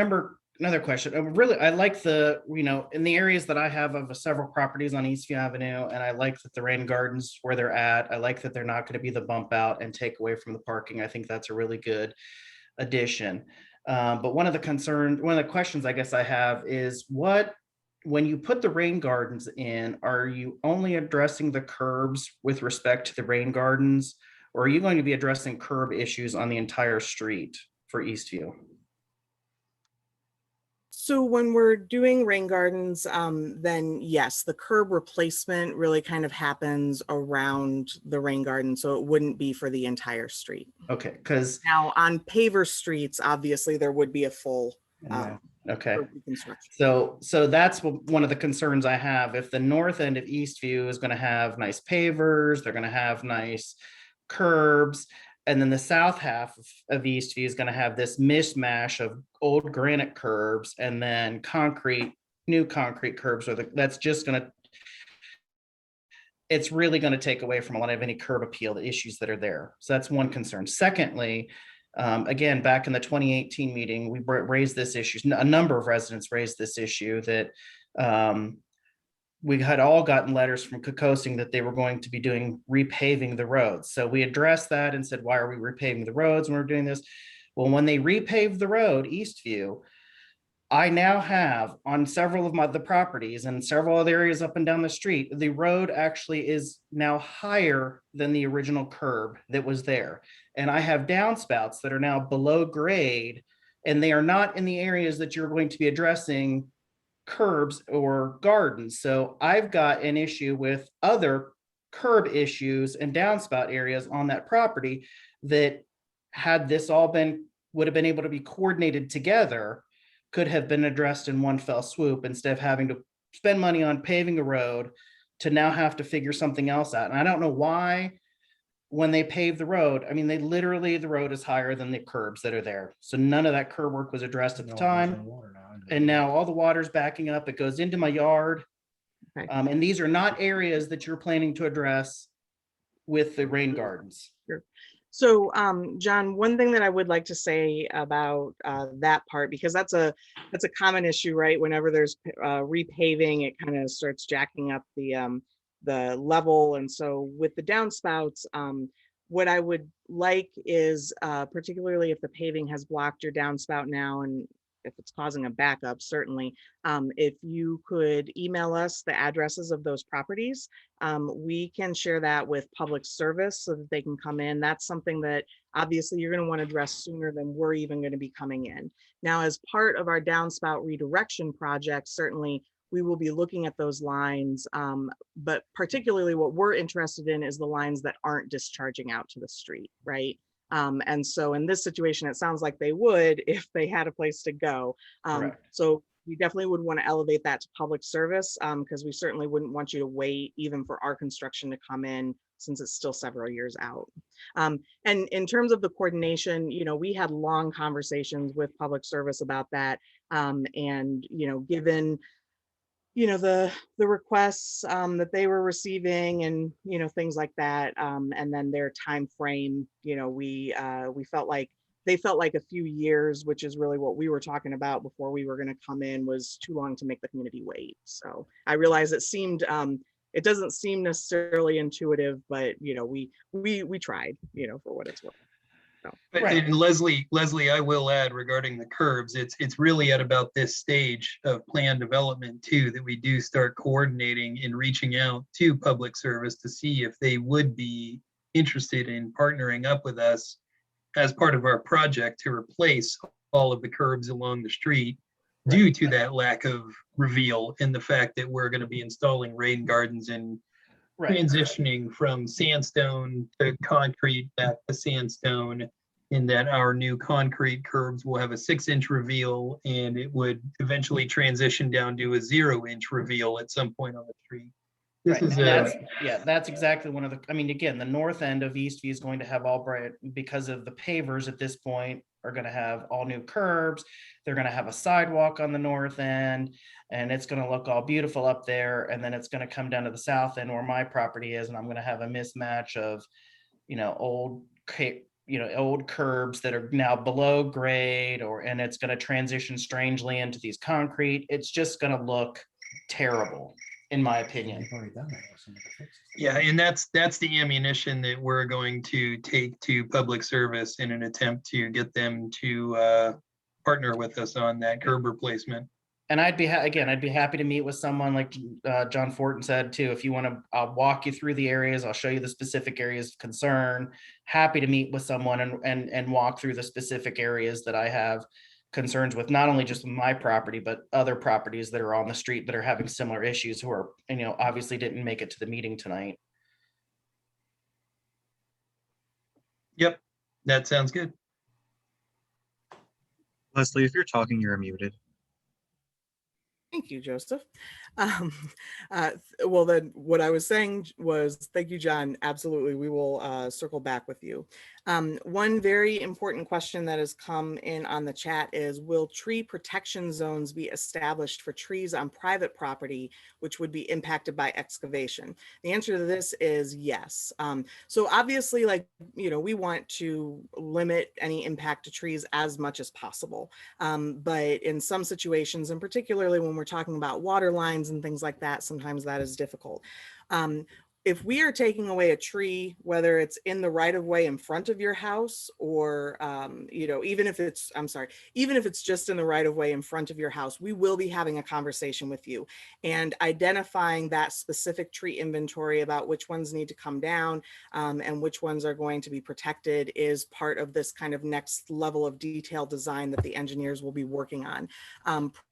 question. Really, I like in the areas that I have of several properties on Eastview Avenue, and I like that the rain gardens where they're at. I like that they're not going to be the bump out and take away from the parking. I think that's a really good addition. But one of the questions I guess I have is, when you put the rain gardens in, are you only addressing the curbs with respect to the rain gardens, or are you going to be addressing curb issues on the entire street for Eastview? So when we're doing rain gardens, then yes, the curb replacement really kind of happens around the rain garden. So it wouldn't be for the entire street. Okay, because Now on paver streets, obviously there would be a full okay. curb reconstruction. So that's one of the concerns I have. If the north end of Eastview is going to have nice pavers, they're going to have nice curbs, and then the south half of Eastview is going to have this mishmash of old granite curbs and then new concrete curbs. It's really going to take away from a lot of any curb appeal, the issues that are there. So that's one concern. Secondly, again, back in the 2018 meeting, we raised this issue. A number of residents raised this issue that we had all gotten letters from Kokosing that they were going to be doing repaving the roads. So we addressed that and said, why are we repaving the roads when we're doing this? Well, when they repaved the road, Eastview, I now have on several of the properties and several other areas up and down the street, the road actually is now higher than the original curb that was there. And I have downspouts that are now below grade, and they are not in the areas that you're going to be addressing curbs or gardens. So I've got an issue with other curb issues and downspout areas on that property that, had this all would have been able to be coordinated together, could have been addressed in one fell swoop, instead of having to spend money on paving a road to now have to figure something else out. And I don't know why, when they paved the road, I mean, the road is higher than the curbs that are there. So none of that curb work was addressed at the time. And now all the water's backing up. It goes into my yard. Okay. And these are not areas that you're planning to address with the rain gardens. So, John, one thing that I would like to say about that part, because that's a common issue, right? Whenever there's repaving, it kind of starts jacking up the level. And so with the downspouts, what I would like is, particularly if the paving has blocked your downspout now, and if it's causing a backup, certainly, if you could email us the addresses of those properties, we can share that with public service so that they can come in. That's something that obviously you're going to want to address sooner than we're even going to be coming in. Now, as part of our downspout redirection project, certainly we will be looking at those lines, but particularly what we're interested in is the lines that aren't discharging out to the street, right? And so in this situation, it sounds like they would if they had a place to go. Correct. So we definitely would want to elevate that to public service, because we certainly wouldn't want you to wait even for our construction to come in, since it's still several years out. And in terms of the coordination, we had long conversations with public service about that. And, given the requests that they were receiving, and things like that, and then their time frame, we felt like they felt like a few years, which is really what we were talking about before we were going to come in, was too long to make the community wait. So I realize it doesn't seem necessarily intuitive, but we tried, for what it's worth. So. Right. And Leslie, I will add regarding the curbs, it's really at about this stage of plan development too, that we do start coordinating and reaching out to public service to see if they would be interested in partnering up with us as part of our project to replace all of the curbs along the street due to that lack of reveal and the fact that we're going to be installing rain gardens and transitioning from sandstone to concrete back to sandstone, in that our new concrete curbs will have a 6-inch reveal, and it would eventually transition down to a 0-inch reveal at some point on the street. This is That's exactly one of the, again, the north end of Eastview is going to have all bright, because of the pavers at this point are going to have all new curbs. They're going to have a sidewalk on the north end, and it's going to look all beautiful up there. And then it's going to come down to the south end where my property is, and I'm going to have a mismatch of, old curbs that are now below grade, and it's going to transition strangely into these concrete. It's just going to look terrible, in my opinion. Yeah, and that's the ammunition that we're going to take to public service in an attempt to get them to partner with us on that curb replacement. And I'd be happy to meet with someone like John Fortin said too. If you want to, I'll walk you through the areas. I'll show you the specific areas of concern. Happy to meet with someone and walk through the specific areas that I have concerns with, not only just my property, but other properties that are on the street that are having similar issues, who are, obviously didn't make it to the meeting tonight. Yep, that sounds good. Leslie, if you're talking, you're muted. Thank you, Joseph. Well, then what I was saying was, thank you, John. Absolutely. We will circle back with you. One very important question that has come in on the chat is, will tree protection zones be established for trees on private property, which would be impacted by excavation? The answer to this is yes. So obviously, we want to limit any impact to trees as much as possible. But in some situations, and particularly when we're talking about water lines and things like that, sometimes that is difficult. If we are taking away a tree, whether it's in the right of way in front of your house, or even if it's just in the right of way in front of your house, we will be having a conversation with you and identifying that specific tree inventory about which ones need to come down and which ones are going to be protected is part of this kind of next level of detailed design that the engineers will be working on.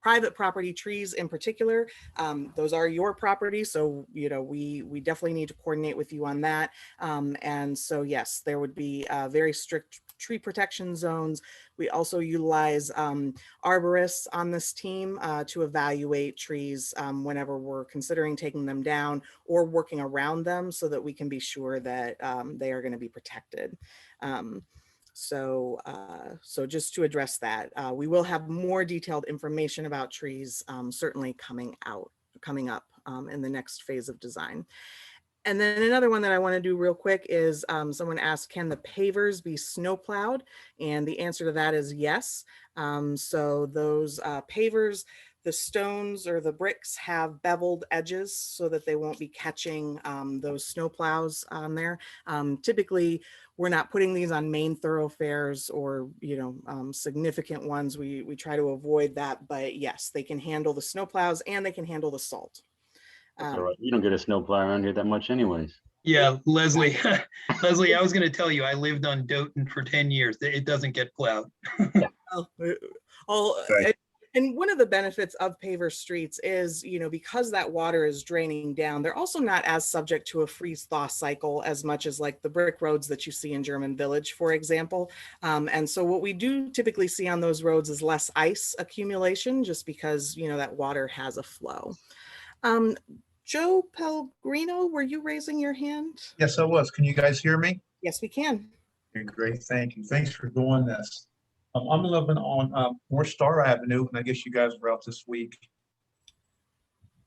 Private property trees in particular, those are your property, so we definitely need to coordinate with you on that. And so yes, there would be very strict tree protection zones. We also utilize arborists on this team to evaluate trees whenever we're considering taking them down or working around them, so that we can be sure that they are going to be protected. So, so just to address that, we will have more detailed information about trees certainly coming up in the next phase of design. And then another one that I want to do real quick is someone asked, can the pavers be snow plowed? And the answer to that is yes. So those pavers, the stones or the bricks have beveled edges so that they won't be catching those snow plows on there. Typically, we're not putting these on main thoroughfares or, significant ones. We try to avoid that, but yes, they can handle the snow plows and they can handle the salt. That's all right. You don't get a snowplow around here that much anyways. Yeah, Leslie, Leslie, I was going to tell you, I lived on Dayton for 10 years. It doesn't get plowed. Right. And one of the benefits of paver streets is, because that water is draining down, they're also not as subject to a freeze thaw cycle as much as like the brick roads that you see in German Village, for example. And so what we do typically see on those roads is less ice accumulation just because, that water has a flow. Joe Pellegrino, were you raising your hand? Yes, I was. Can you guys hear me? Yes, we can. Okay, great. Thank you. Thanks for doing this. I'm living on North Star Avenue, and I guess you guys were out this week.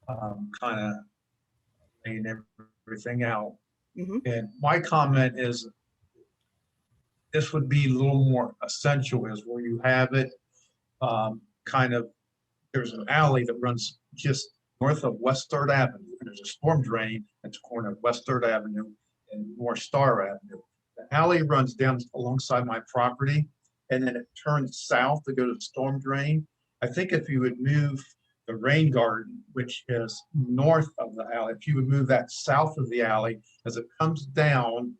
Kind of laying everything out. Mhm. And my comment is this would be a little more essential is where you have it there's an alley that runs just north of West 3rd Avenue. And there's a storm drain at the corner of West 3rd Avenue and North Star Avenue. The alley runs down alongside my property, and then it turns south to go to the storm drain. I think if you would move the rain garden, which is north of the alley, if you would move that south of the alley as it comes down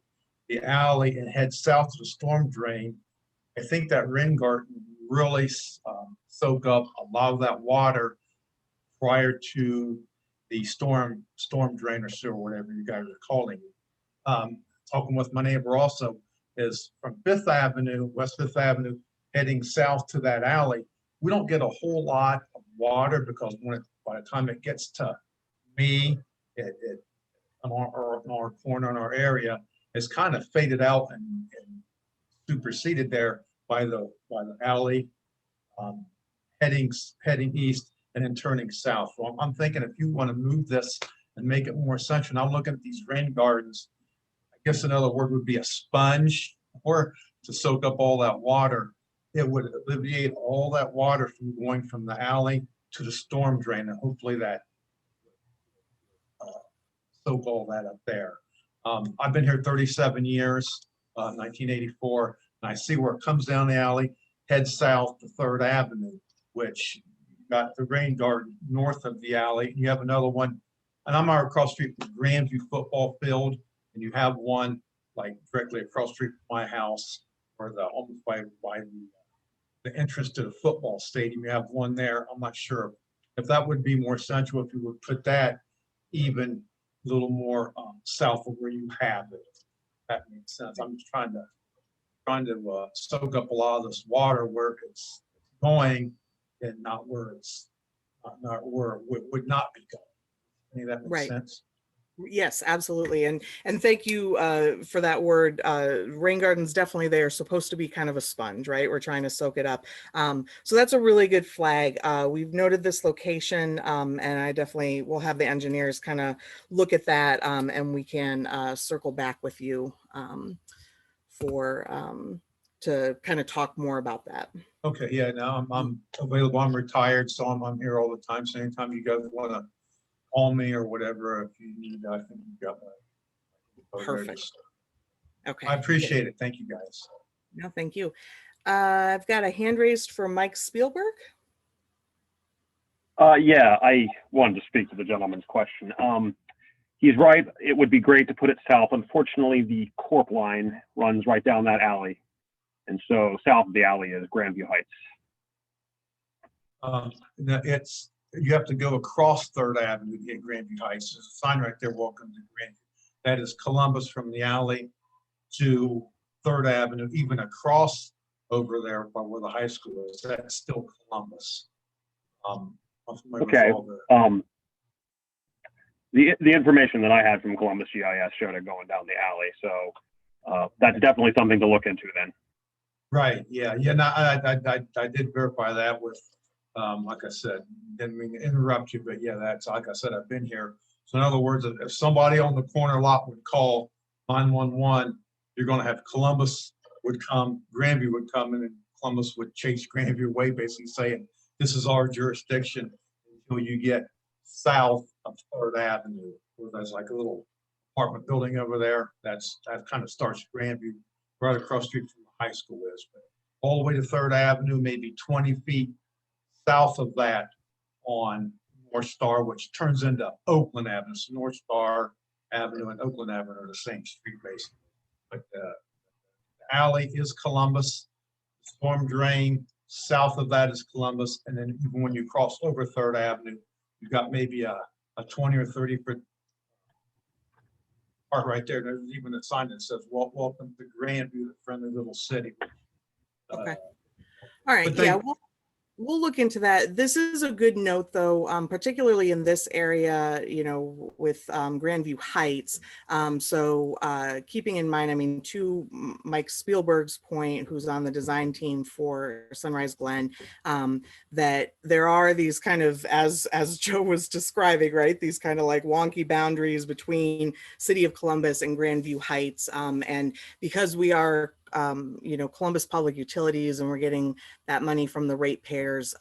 the alley and heads south to the storm drain, I think that rain garden really soak up a lot of that water prior to the storm drain or sewer, whatever you guys are calling it. Talking with my neighbor also is from Fifth Avenue, West Fifth Avenue, heading south to that alley. We don't get a whole lot of water because by the time it gets to me, on our corner in our area, it's kind of faded out and superseded there by the alley, heading east and then turning south. So I'm thinking if you want to move this and make it more essential, and I'm looking at these rain gardens, I guess another word would be a sponge, or to soak up all that water. It would alleviate all that water from going from the alley to the storm drain, and hopefully that soak all that up there. I've been here 37 years, 1984, and I see where it comes down the alley, heads south to 3rd Avenue, which got the rain garden north of the alley. You have another one, and I'm right across the street from Grandview football field, and you have one like directly across the street from my house, or almost by the entrance to the football stadium. You have one there. I'm not sure if that would be more central, if you would put that even a little more south of where you have it. That makes sense. I'm just trying to soak up a lot of this water where it's going and not where it's not where it would not be going. Any of that makes Right. sense? Yes, absolutely. And thank you for that word. Rain gardens, definitely, they are supposed to be kind of a sponge, right? We're trying to soak it up. So that's a really good flag. We've noted this location, and I definitely will have the engineers kind of look at that, and we can circle back with you to kind of talk more about that. Okay, yeah, now I'm available. I'm retired, so I'm here all the time. So anytime you guys want to call me or whatever, if you need, I think you've got my. Perfect. Okay. I appreciate it. Thank you, guys. No, thank you. I've got a hand raised for Mike Spielberg. Yeah, I wanted to speak to the gentleman's question. He's right. It would be great to put it south. Unfortunately, the Corp line runs right down that alley. And so south of the alley is Grandview Heights. You have to go across 3rd Avenue to get Grandview Heights. There's a sign right there, welcome to Grandview. That is Columbus from the alley to 3rd Avenue, even across over there by where the high school is. That's still Columbus. Okay. The information that I had from Columbus GIS showed it going down the alley. So that's definitely something to look into then. Right, yeah, no, I did verify that with, like I said, didn't mean to interrupt you, but yeah, that's, like I said, I've been here. So in other words, if somebody on the corner lot would call 911, you're gonna have Columbus would come, Grandview would come, and then Columbus would chase Grandview away, basically saying, this is our jurisdiction until you get south of Third Avenue, where there's like a little apartment building over there. That kind of starts Grandview, right across the street from the high school is. But all the way to Third Avenue, maybe 20 feet south of that on North Star, which turns into Oakland Avenue. So North Star Avenue and Oakland Avenue are the same street basically. But the alley is Columbus, storm drain, south of that is Columbus. And then even when you cross over Third Avenue, you've got maybe a 20 or 30 foot part right there. There's even a sign that says, welcome to Grandview, the friendly little city. Okay. All right. but Yeah, they- we'll look into that. This is a good note, though, particularly in this area, you know, with Grandview Heights. So keeping in mind, I mean, to Mike Spielberg's point, who's on the design team for Sunrise Glen, that there are these kind of, as Joe was describing, right, these kind of like wonky boundaries between City of Columbus and Grandview Heights. And because we are you know, Columbus Public Utilities, and we're getting that money from the ratepayers,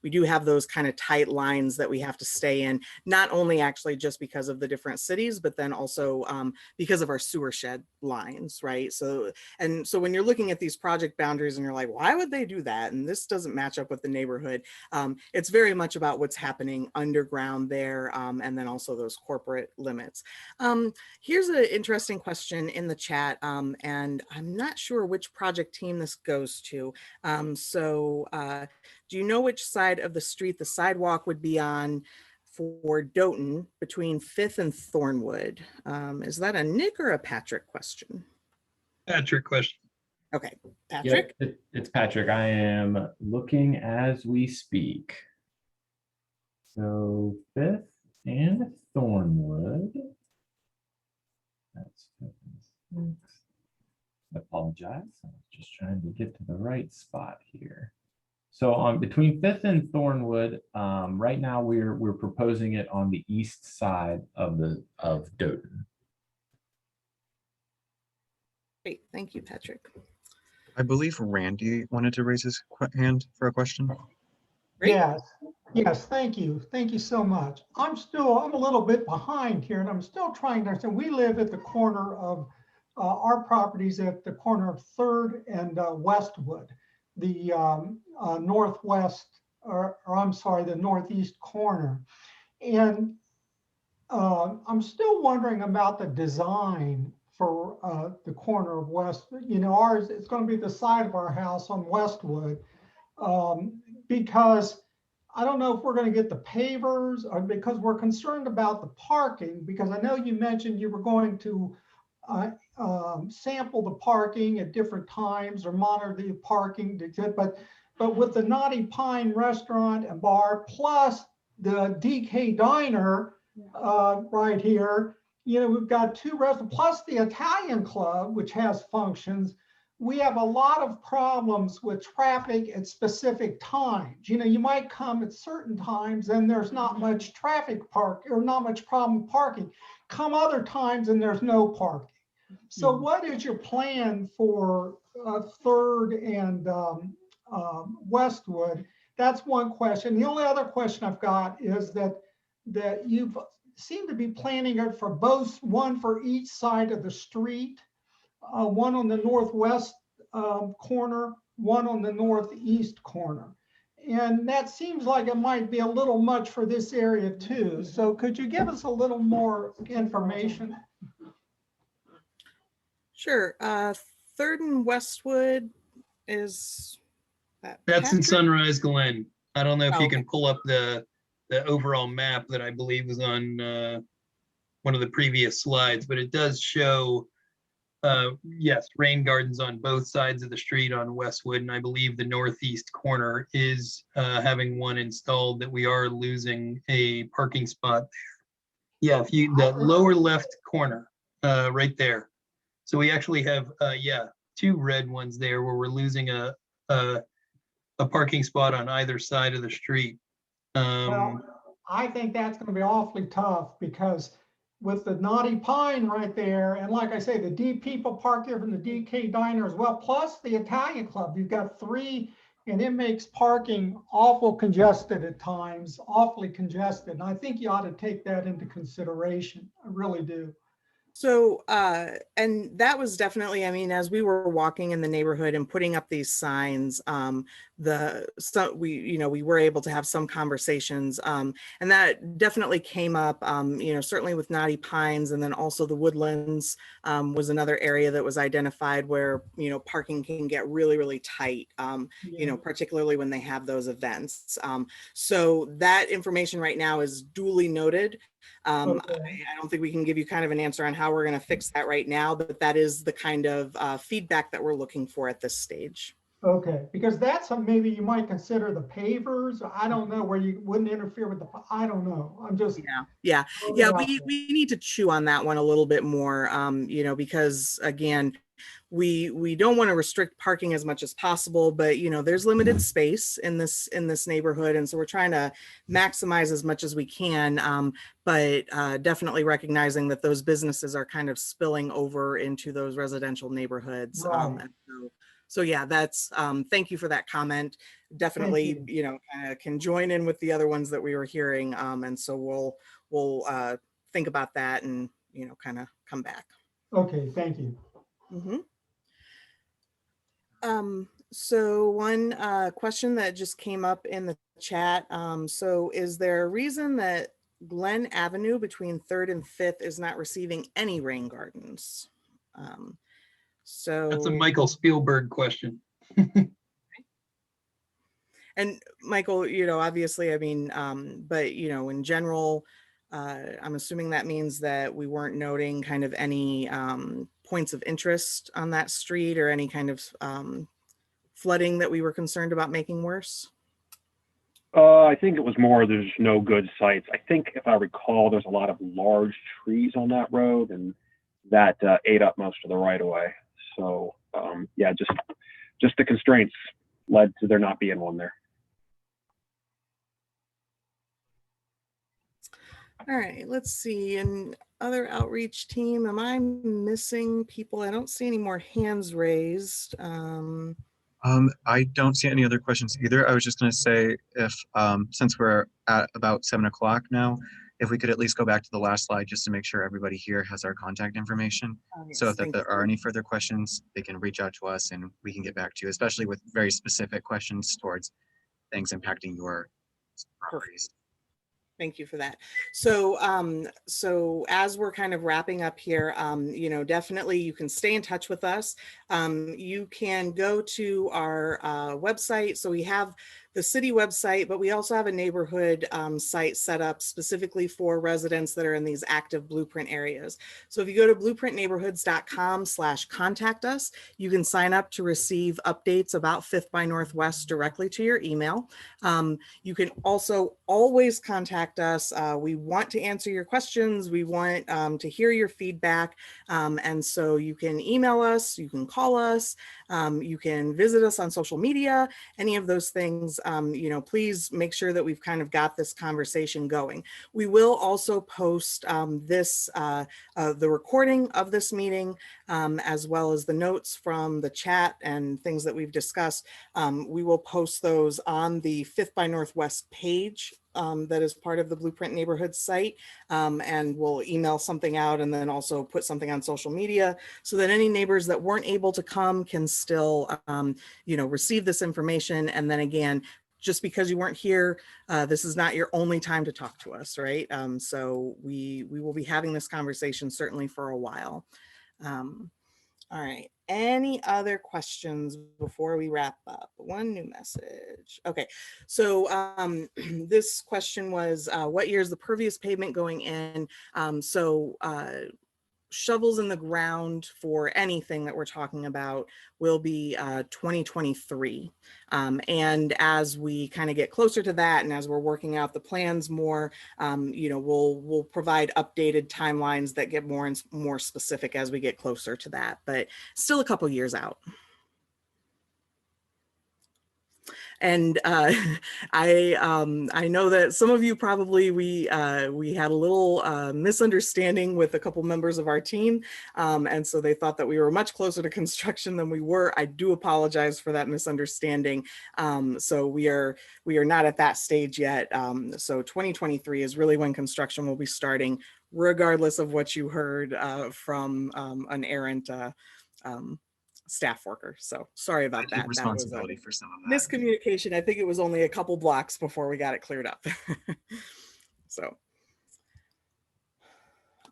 we do have those kind of tight lines that we have to stay in, not only actually just because of the different cities, but then also because of our sewer shed lines, right? So when you're looking at these project boundaries and you're like, why would they do that? And this doesn't match up with the neighborhood. It's very much about what's happening underground there, and then also those corporate limits. Here's an interesting question in the chat, and I'm not sure which project team this goes to. Do you know which side of the street the sidewalk would be on for Doton between 5th and Thornwood? Is that a Nick or a Patrick question? Patrick question. Okay, Patrick? Yep, it's Patrick. I am looking as we speak. So 5th and Thornwood. That's 5th and 6th. I apologize. I was just trying to get to the right spot here. So between 5th and Thornwood, right now we're proposing it on the east side of Doton. Great, thank you, Patrick. I believe Randy wanted to raise his hand for a question. Great. Yes, thank you. Thank you so much. I'm a little bit behind here, and I'm still trying to understand. We live at the corner of our properties at the corner of 3rd and Westwood, the northwest, or I'm sorry, the northeast corner. And I'm still wondering about the design for the corner of Westwood. You know, ours, it's going to be the side of our house on Westwood, because I don't know if we're going to get the pavers, or because we're concerned about the parking, because I know you mentioned you were going to sample the parking at different times or monitor the parking, but with the Naughty Pine restaurant and bar plus the DK Diner right here, you know, we've got 2 restaurants plus the Italian Club, which has functions. We have a lot of problems with traffic at specific times. You know, you might come at certain times and there's not much traffic or not much problem parking. Come other times and there's no parking. So what is your plan for 3rd and Westwood? That's one question. The only other question I've got is that you've seem to be planning it for both, one for each side of the street, one on the northwest corner, one on the northeast corner. And that seems like it might be a little much for this area too. So could you give us a little more information? Sure. 3rd and Westwood is that That's in Patrick? Sunrise Glen. I don't know if Oh, you can pull up the overall map that I believe was on one of the previous slides, but it does show, yes, rain gardens on both sides of the street on Westwood, and I believe the northeast corner is having one installed that we are losing a parking spot there. Yeah, the lower left corner, right there. So we actually have, two red ones there where we're losing a parking spot on either side of the street. Well, I think that's gonna be awfully tough because with the Knotty Pine right there, and like I say, the D people park there from the DK Diner as well, plus the Italian Club, you've got three, and it makes parking awful congested at times, awfully congested. And I think you ought to take that into consideration. I really do. So, and that was definitely, I mean, as we were walking in the neighborhood and putting up these signs, we were able to have some conversations, and that definitely came up, certainly with Knotty Pines, and then also the Woodlands was another area that was identified where, parking can get really, really tight, particularly when they have those events. So that information right now is duly noted. I don't think we can give you kind of an answer on how we're going to fix that right now, but that is the kind of feedback that we're looking for at this stage. Okay, because that's maybe you might consider the pavers. I don't know, where you wouldn't interfere with I don't know. I'm just. Yeah. We need to chew on that one a little bit more, because again, we don't want to restrict parking as much as possible, but there's limited space in this neighborhood, and so we're trying to maximize as much as we can, but definitely recognizing that those businesses are kind of spilling over into those residential neighborhoods. Right. So yeah, that's thank you for that comment. Definitely, kind of can join in with the other ones that we were hearing, and so we'll think about that and kind of come back. Okay, thank you. So one question that just came up in the chat. So is there a reason that Glen Avenue between 3rd and 5th is not receiving any rain gardens? So that's a Michael Spielberg question. And Michael, obviously, I mean, but in general, I'm assuming that means that we weren't noting kind of any points of interest on that street or any kind of flooding that we were concerned about making worse. I think it was more there's no good sites. I think if I recall, there's a lot of large trees on that road, and that ate up most of the right of way. So yeah, just the constraints led to there not being one there. All right, let's see. And other outreach team, am I missing people? I don't see any more hands raised. I don't see any other questions either. I was just going to say, if since we're at about 7 o'clock now, if we could at least go back to the last slide just to make sure everybody here has our contact information. Yes, So if there are any further questions, they can reach out to us and we can get back to you, especially with very specific questions towards things impacting your properties. Thank you for that. So, so as we're kind of wrapping up here, definitely you can stay in touch with us. You can go to our website. So we have the city website, but we also have a neighborhood site set up specifically for residents that are in these active blueprint areas. So if you go to blueprintneighborhoods.com/contact us, you can sign up to receive updates about 5th by Northwest directly to your email. You can also always contact us. We want to answer your questions. We want to hear your feedback. And so you can email us, you can call us, you can visit us on social media, any of those things. Please make sure that we've kind of got this conversation going. We will also post the recording of this meeting, as well as the notes from the chat and things that we've discussed. We will post those on the 5th by Northwest page that is part of the Blueprint Neighborhood site, and we'll email something out and then also put something on social media so that any neighbors that weren't able to come can still receive this information. And then again, just because you weren't here, this is not your only time to talk to us, right? So we will be having this conversation certainly for a while. All right, any other questions before we wrap up? One new message. Okay, so this question was, what year is the pervious pavement going in? shovels in the ground for anything that we're talking about will be 2023. And as we kind of get closer to that, and as we're working out the plans more, we'll provide updated timelines that get more and more specific as we get closer to that, but still a couple years out. And I know that some of you probably we had a little misunderstanding with a couple members of our team, and so they thought that we were much closer to construction than we were. I do apologize for that misunderstanding. So we are not at that stage yet. So 2023 is really when construction will be starting, regardless of what you heard from an errant staff worker. So sorry about I take that. That was responsibility for some of that. miscommunication. I think it was only a couple blocks before we got it cleared up. So,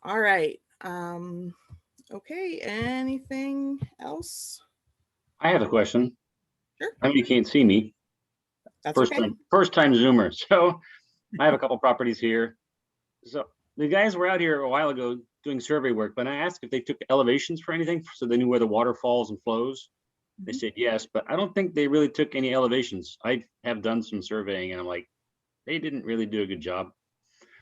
all right. Okay, anything else? I have a question. Sure. I know you can't see me. That's First okay. first time Zoomer. So I have a couple properties here. So the guys were out here a while ago doing survey work, but I asked if they took elevations for anything, so they knew where the water falls and flows. They said yes, but I don't think they really took any elevations. I have done some surveying and I'm like, they didn't really do a good job.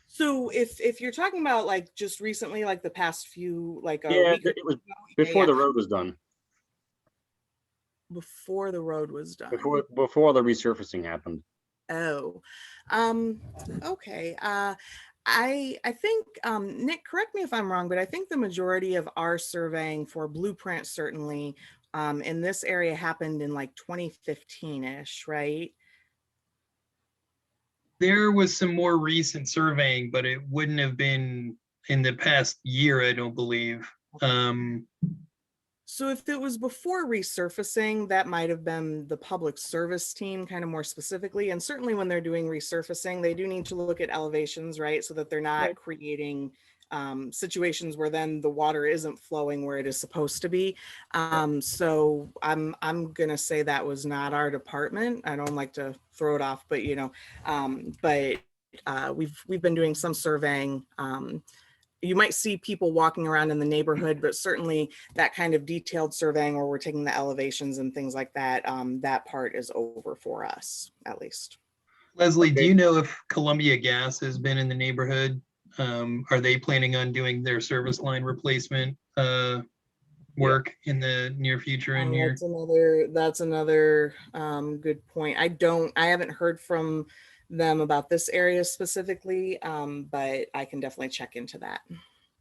So if you're talking about like just recently, like the past few, like a Yeah, week or it was two ago, before yeah, the road was done, before the road was done. before the resurfacing happened. Oh, okay. I think, Nick, correct me if I'm wrong, but I think the majority of our surveying for Blueprint certainly in this area happened in like 2015-ish, right? There was some more recent surveying, but it wouldn't have been in the past year, I don't believe. So if it was before resurfacing, that might have been the public service team kind of more specifically. And certainly when they're doing resurfacing, they do need to look at elevations, right? So that they're not creating situations where then the water isn't flowing where it is supposed to be. So I'm gonna say that was not our department. I don't like to throw it off, but we've been doing some surveying. You might see people walking around in the neighborhood, but certainly that kind of detailed surveying where we're taking the elevations and things like that, that part is over for us, at least. Leslie, do you know if Columbia Gas has been in the neighborhood? Are they planning on doing their service line replacement work in the near future in here? That's another good point. I haven't heard from them about this area specifically, but I can definitely check into that.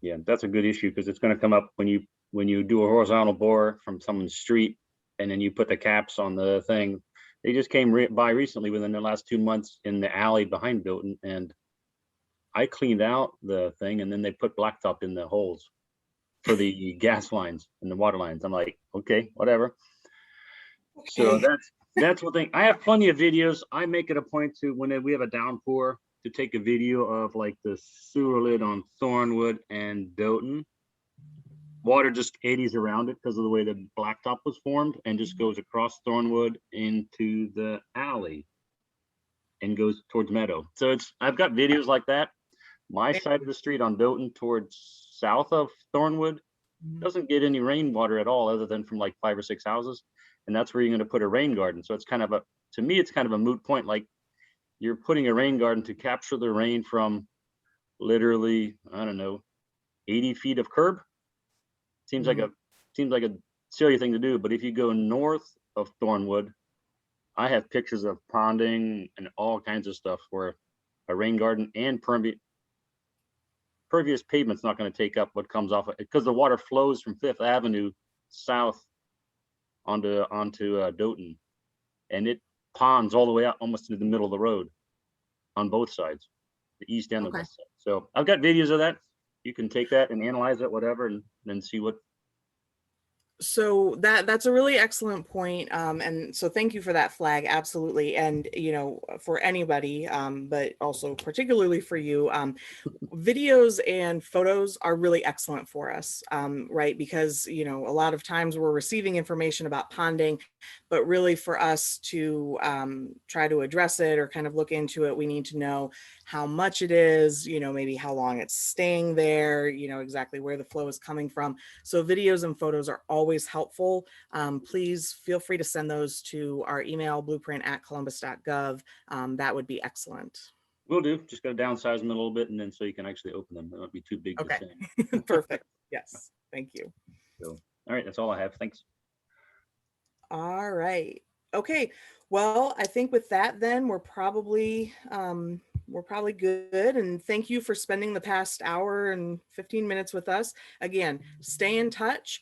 Yeah, that's a good issue because it's going to come up when you do a horizontal bore from someone's street and then you put the caps on the thing. They just came by recently within the last 2 months in the alley behind Bilton, and I cleaned out the thing and then they put blacktop in the holes for the gas lines and the water lines. I'm like, okay, whatever. So that's one thing. I have plenty of videos. I make it a point to, when we have a downpour, to take a video of like the sewer lid on Thornwood and Doten. Water just eddies around it because of the way the blacktop was formed and just goes across Thornwood into the alley and goes towards Meadow. So I've got videos like that. My side of the street on Doten towards south of Thornwood doesn't get any rainwater at all, other than from like 5 or 6 houses. And that's where you're going to put a rain garden. So it's kind of to me, it's kind of a moot point. Like you're putting a rain garden to capture the rain from literally, I don't know, 80 feet of curb. Seems like a silly thing to do. But if you go north of Thornwood, I have pictures of ponding and all kinds of stuff where a rain garden and pervious pavement's not going to take up what comes off it, because the water flows from 5th Avenue south onto Doten, and it ponds all the way out almost to the middle of the road on both sides, the east and the west side. So I've got videos of that. You can take that and analyze it, whatever, and then see what So that's a really excellent point. And so thank you for that flag. Absolutely. And, you know, for anybody, but also particularly for you, videos and photos are really excellent for us, right? Because, you know, a lot of times we're receiving information about ponding, but really for us to try to address it or kind of look into it, we need to know how much it is, you know, maybe how long it's staying there, you know, exactly where the flow is coming from. So videos and photos are always helpful. Please feel free to send those to our email, blueprint@columbus.gov. That would be excellent. Will do. Just gotta downsize them a little bit and then so you can actually open them. It won't be too big to Okay. send. Perfect. Yes. Thank you. So, all right, that's all I have. Thanks. All right. Okay. Well, I think with that, then we're probably good. And thank you for spending the past hour and 15 minutes with us. Again, stay in touch.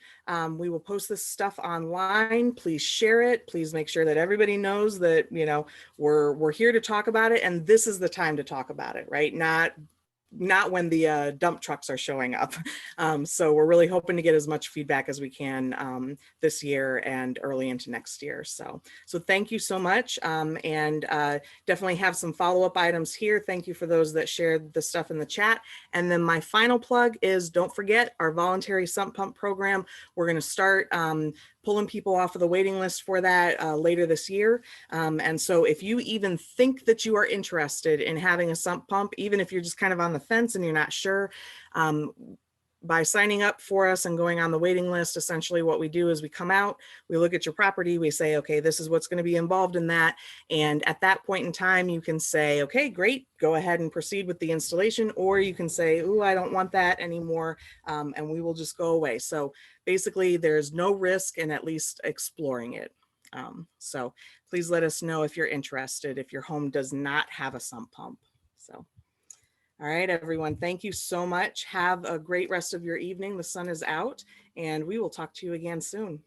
We will post this stuff online. Please share it. Please make sure that everybody knows that, you know, we're here to talk about it, and this is the time to talk about it, right? Not when the dump trucks are showing up. So we're really hoping to get as much feedback as we can this year and early into next year. So thank you so much. And definitely have some follow-up items here. Thank you for those that shared the stuff in the chat. And then my final plug is, don't forget our voluntary sump pump program. We're going to start pulling people off of the waiting list for that later this year. And so if you even think that you are interested in having a sump pump, even if you're just kind of on the fence and you're not sure, by signing up for us and going on the waiting list, essentially what we do is we come out, we look at your property, we say, okay, this is what's going to be involved in that. And at that point in time, you can say, okay, great, go ahead and proceed with the installation. Or you can say, ooh, I don't want that anymore. And we will just go away. So basically there's no risk in at least exploring it. So please let us know if you're interested, if your home does not have a sump pump. So. All right, everyone. Thank you so much. Have a great rest of your evening. The sun is out, and we will talk to you again soon.